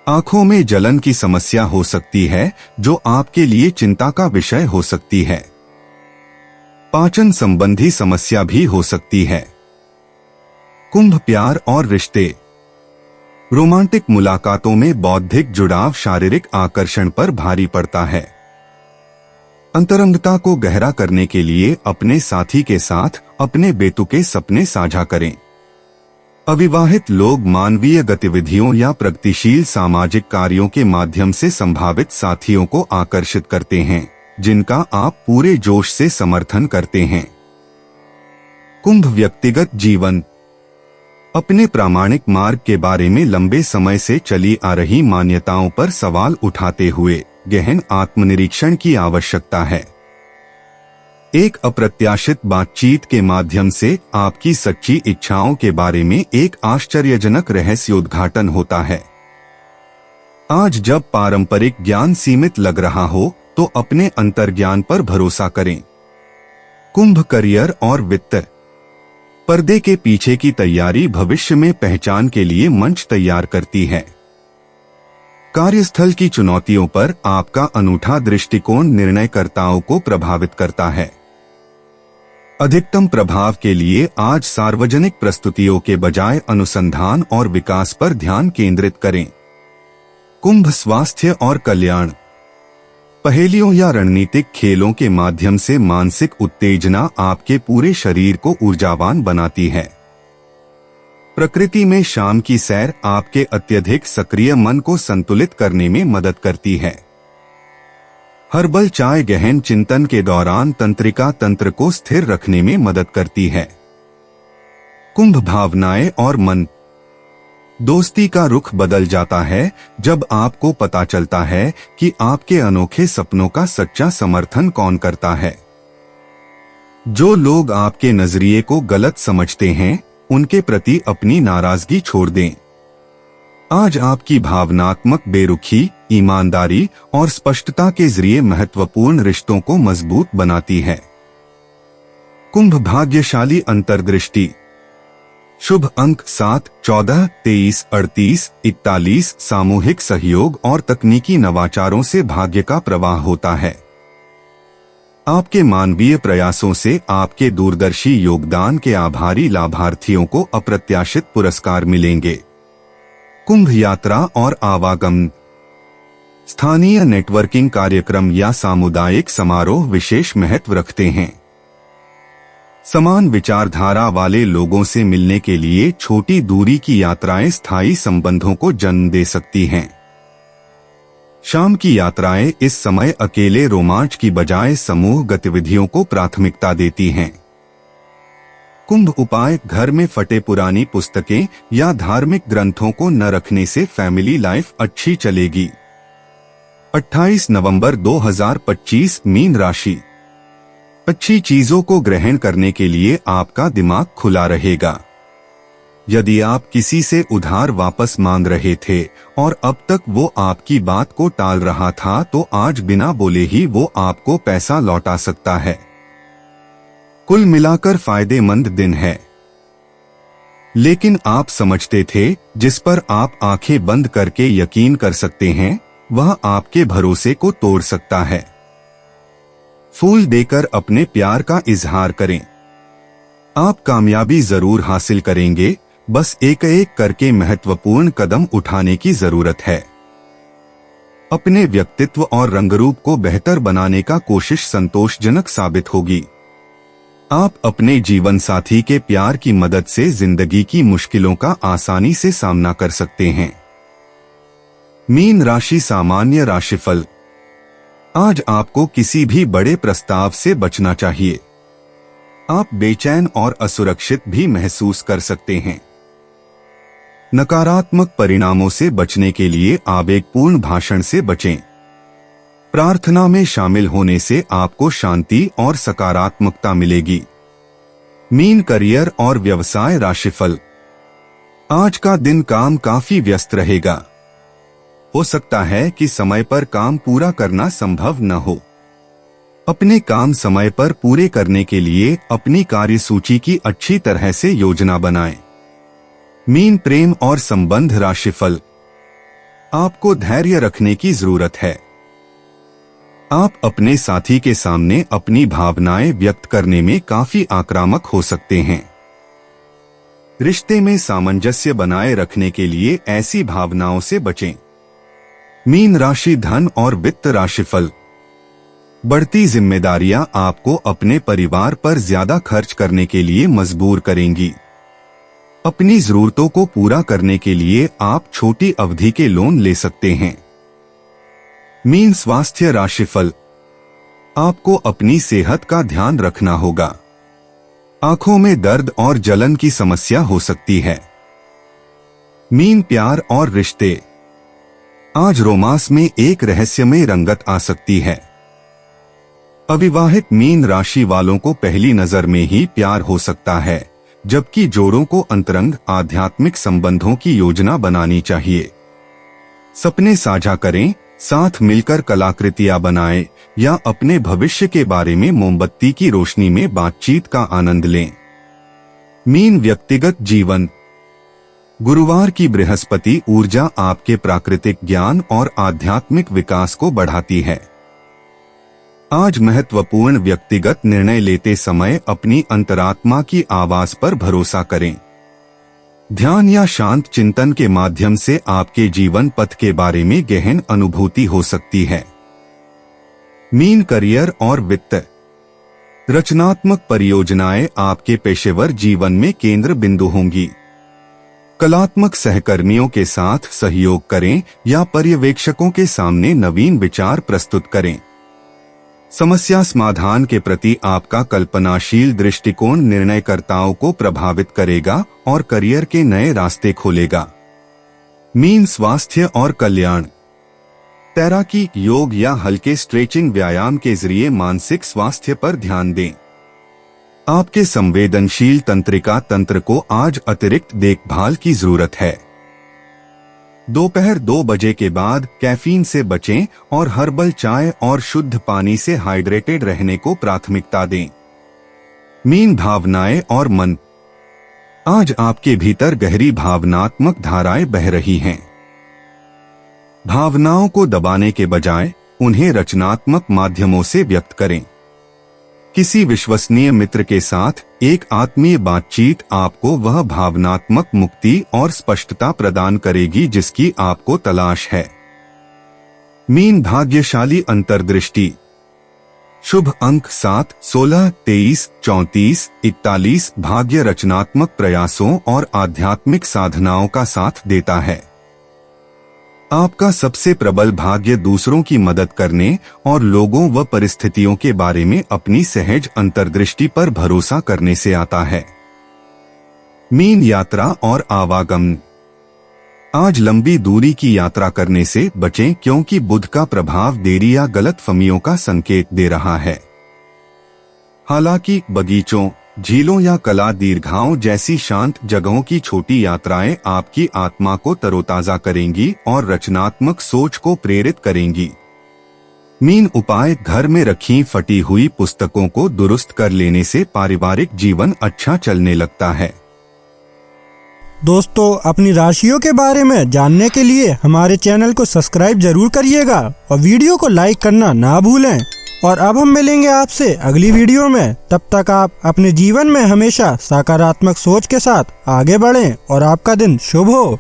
B: आंखों में जलन की समस्या हो सकती है, जो आपके लिए चिंता का विषय हो सकती है। पाचन संबंधी समस्या भी हो सकती है। कुंभ प्यार और रिश्ते। रोमांटिक मुलाकातों में बौद्धिक जुड़ाव शारीरिक आकर्षण पर भारी पड़ता है। अंतरंगता को गहरा करने के लिए अपने साथी के साथ अपने बेतुके सपने साझा करें। अविवाहित लोग मानवीय गतिविधियों या प्रगतिशील सामाजिक कार्यों के माध्यम से संभावित साथियों को आकर्षित करते हैं, जिनका आप पूरे जोश से समर्थन करते हैं। कुंभ व्यक्तिगत जीवन। अपने प्रामाणिक मार्ग के बारे में लंबे समय से चली आ रही मान्यताओं पर सवाल उठाते हुए गहन आत्मनिरीक्षण की आवश्यकता है। एक अप्रत्याशित बातचीत के माध्यम से आपकी सच्ची इच्छाओं के बारे में एक आश्चर्यजनक रहस्योद्घाटन होता है। आज जब पारंपरिक ज्ञान सीमित लग रहा हो, तो अपने अंतर्ज्ञान पर भरोसा करें। कुंभ करियर और वित्त। पर्दे के पीछे की तैयारी भविष्य में पहचान के लिए मंच तैयार करती है। कार्यस्थल की चुनौतियों पर आपका अनूठा दृष्टिकोण निर्णयकर्ताओं को प्रभावित करता है। अधिकतम प्रभाव के लिए आज सार्वजनिक प्रस्तुतियों के बजाय अनुसंधान और विकास पर ध्यान केंद्रित करें। कुंभ स्वास्थ्य और कल्याण। पहेलियों या रणनीतिक खेलों के माध्यम से मानसिक उत्तेजना आपके पूरे शरीर को ऊर्जावान बनाती है। प्रकृति में शाम की सैर आपके अत्यधिक सक्रिय मन को संतुलित करने में मदद करती है। हर्बल चाय गहन चिंतन के दौरान तंत्रिका तंत्र को स्थिर रखने में मदद करती है। कुंभ भावनाएं और मन। दोस्ती का रुख बदल जाता है जब आपको पता चलता है कि आपके अनोखे सपनों का सच्चा समर्थन कौन करता है। जो लोग आपके नजरिए को गलत समझते हैं, उनके प्रति अपनी नाराजगी छोड़ दें। आज आपकी भावनात्मक बेरुखी, ईमानदारी और स्पष्टता के जरिए महत्वपूर्ण रिश्तों को मजबूत बनाती है। कुंभ भाग्यशाली अंतर्दृष्टि। शुभ अंक 7, 14, 23, 38, 41। सामूहिक सहयोग और तकनीकी नवाचारों से भाग्य का प्रवाह होता है। आपके मानवीय प्रयासों से आपके दूरदर्शी योगदान के आभारी लाभार्थियों को अप्रत्याशित पुरस्कार मिलेंगे। कुंभ यात्रा और आवागमन। स्थानीय नेटवर्किंग कार्यक्रम या सामुदायिक समारोह विशेष महत्व रखते हैं। समान विचारधारा वाले लोगों से मिलने के लिए छोटी दूरी की यात्राएं स्थायी संबंधों को जन्म दे सकती हैं। शाम की यात्राएं इस समय अकेले रोमांच की बजाय समूह गतिविधियों को प्राथमिकता देती हैं। कुंभ उपाय। घर में फटे पुरानी पुस्तकें या धार्मिक ग्रंथों को न रखने से फैमिली लाइफ अच्छी चलेगी। 28 नवंबर 2025। मीन राशि। अच्छी चीजों को ग्रहण करने के लिए आपका दिमाग खुला रहेगा। यदि आप किसी से उधार वापस मांग रहे थे और अब तक वो आपकी बात को टाल रहा था, तो आज बिना बोले ही वो आपको पैसा लौटा सकता है। कुल मिलाकर फायदेमंद दिन है। लेकिन आप समझते थे जिस पर आप आंखें बंद करके यकीन कर सकते हैं, वह आपके भरोसे को तोड़ सकता है। फूल देकर अपने प्यार का इजहार करें। आप कामयाबी जरूर हासिल करेंगे, बस एक एक करके महत्वपूर्ण कदम उठाने की जरूरत है। अपने व्यक्तित्व और रंगरूप को बेहतर बनाने का कोशिश संतोषजनक साबित होगी। आप अपने जीवन साथी के प्यार की मदद से जिंदगी की मुश्किलों का आसानी से सामना कर सकते हैं। मीन राशि सामान्य राशिफल। आज आपको किसी भी बड़े प्रस्ताव से बचना चाहिए। आप बेचैन और असुरक्षित भी महसूस कर सकते हैं। नकारात्मक परिणामों से बचने के लिए आवेगपूर्ण भाषण से बचें। प्रार्थना में शामिल होने से आपको शांति और सकारात्मकता मिलेगी। मीन करियर और व्यवसाय राशिफल। आज का दिन काम काफी व्यस्त रहेगा। हो सकता है कि समय पर काम पूरा करना संभव न हो। अपने काम समय पर पूरे करने के लिए अपनी कार्यसूची की अच्छी तरह से योजना बनाएं। मीन प्रेम और संबंध राशिफल। आपको धैर्य रखने की जरूरत है। आप अपने साथी के सामने अपनी भावनाएं व्यक्त करने में काफी आक्रामक हो सकते हैं। रिश्ते में सामंजस्य बनाए रखने के लिए ऐसी भावनाओं से बचें। मीन राशि, धन और वित्त राशिफल। बढ़ती जिम्मेदारियां आपको अपने परिवार पर ज्यादा खर्च करने के लिए मजबूर करेंगी। अपनी जरूरतों को पूरा करने के लिए आप छोटी अवधि के लोन ले सकते हैं। मीन स्वास्थ्य राशिफल। आपको अपनी सेहत का ध्यान रखना होगा। आंखों में दर्द और जलन की समस्या हो सकती है। मीन प्यार और रिश्ते। आज रोमांस में एक रहस्यमय रंगत आ सकती है। अविवाहित मीन राशि वालों को पहली नजर में ही प्यार हो सकता है, जबकि जोड़ों को अंतरंग आध्यात्मिक संबंधों की योजना बनानी चाहिए। सपने साझा करें, साथ मिलकर कलाकृतियां बनाएं या अपने भविष्य के बारे में मोमबत्ती की रोशनी में बातचीत का आनंद लें। मीन व्यक्तिगत जीवन। गुरुवार की बृहस्पति ऊर्जा आपके प्राकृतिक ज्ञान और आध्यात्मिक विकास को बढ़ाती है। आज महत्वपूर्ण व्यक्तिगत निर्णय लेते समय अपनी अंतरात्मा की आवाज पर भरोसा करें। ध्यान या शांत चिंतन के माध्यम से आपके जीवन पथ के बारे में गहन अनुभूति हो सकती है। मीन करियर और वित्त। रचनात्मक परियोजनाएं आपके पेशेवर जीवन में केंद्र बिंदु होंगी। कलात्मक सहकर्मियों के साथ सहयोग करें या पर्यवेक्षकों के सामने नवीन विचार प्रस्तुत करें। समस्या समाधान के प्रति आपका कल्पनाशील दृष्टिकोण निर्णयकर्ताओं को प्रभावित करेगा और करियर के नए रास्ते खोलेगा। मीन स्वास्थ्य और कल्याण। तैराकी, योग या हल्के स्ट्रेचिंग व्यायाम के जरिए मानसिक स्वास्थ्य पर ध्यान दें। आपके संवेदनशील तंत्रिका तंत्र को आज अतिरिक्त देखभाल की जरूरत है। दोपहर 2 बजे के बाद कैफीन से बचें और हर्बल चाय और शुद्ध पानी से हाइड्रेटेड रहने को प्राथमिकता दें। मीन भावनाएं और मन। आज आपके भीतर गहरी भावनात्मक धाराएं बह रही हैं। भावनाओं को दबाने के बजाय उन्हें रचनात्मक माध्यमों से व्यक्त करें। किसी विश्वसनीय मित्र के साथ एक आत्मीय बातचीत आपको वह भावनात्मक मुक्ति और स्पष्टता प्रदान करेगी जिसकी आपको तलाश है। मीन भाग्यशाली अंतर्दृष्टि। शुभ अंक 7, 16, 23, 34, 41 भाग्य रचनात्मक प्रयासों और आध्यात्मिक साधनाओं का साथ देता है। आपका सबसे प्रबल भाग्य दूसरों की मदद करने और लोगों व परिस्थितियों के बारे में अपनी सहज अंतर्दृष्टि पर भरोसा करने से आता है। मीन यात्रा और आवागमन। आज लंबी दूरी की यात्रा करने से बचें क्योंकि बुध का प्रभाव देरी या गलतफहमियों का संकेत दे रहा है। हालांकि बगीचों, झीलों या कला दीर्घाओं जैसी शांत जगहों की छोटी यात्राएं आपकी आत्मा को तरोताजा करेंगी और रचनात्मक सोच को प्रेरित करेंगी। मीन उपाय। घर में रखी फटी हुई पुस्तकों को दुरुस्त कर लेने से पारिवारिक जीवन अच्छा चलने लगता है।
A: दोस्तों, अपनी राशियों के बारे में जानने के लिए हमारे चैनल को सब्सक्राइब जरूर करिएगा और वीडियो को लाइक करना ना भूलें। और अब हम मिलेंगे आपसे अगली वीडियो में। तब तक आप अपने जीवन में हमेशा सकारात्मक सोच के साथ आगे बढ़ें और आपका दिन शुभ हो।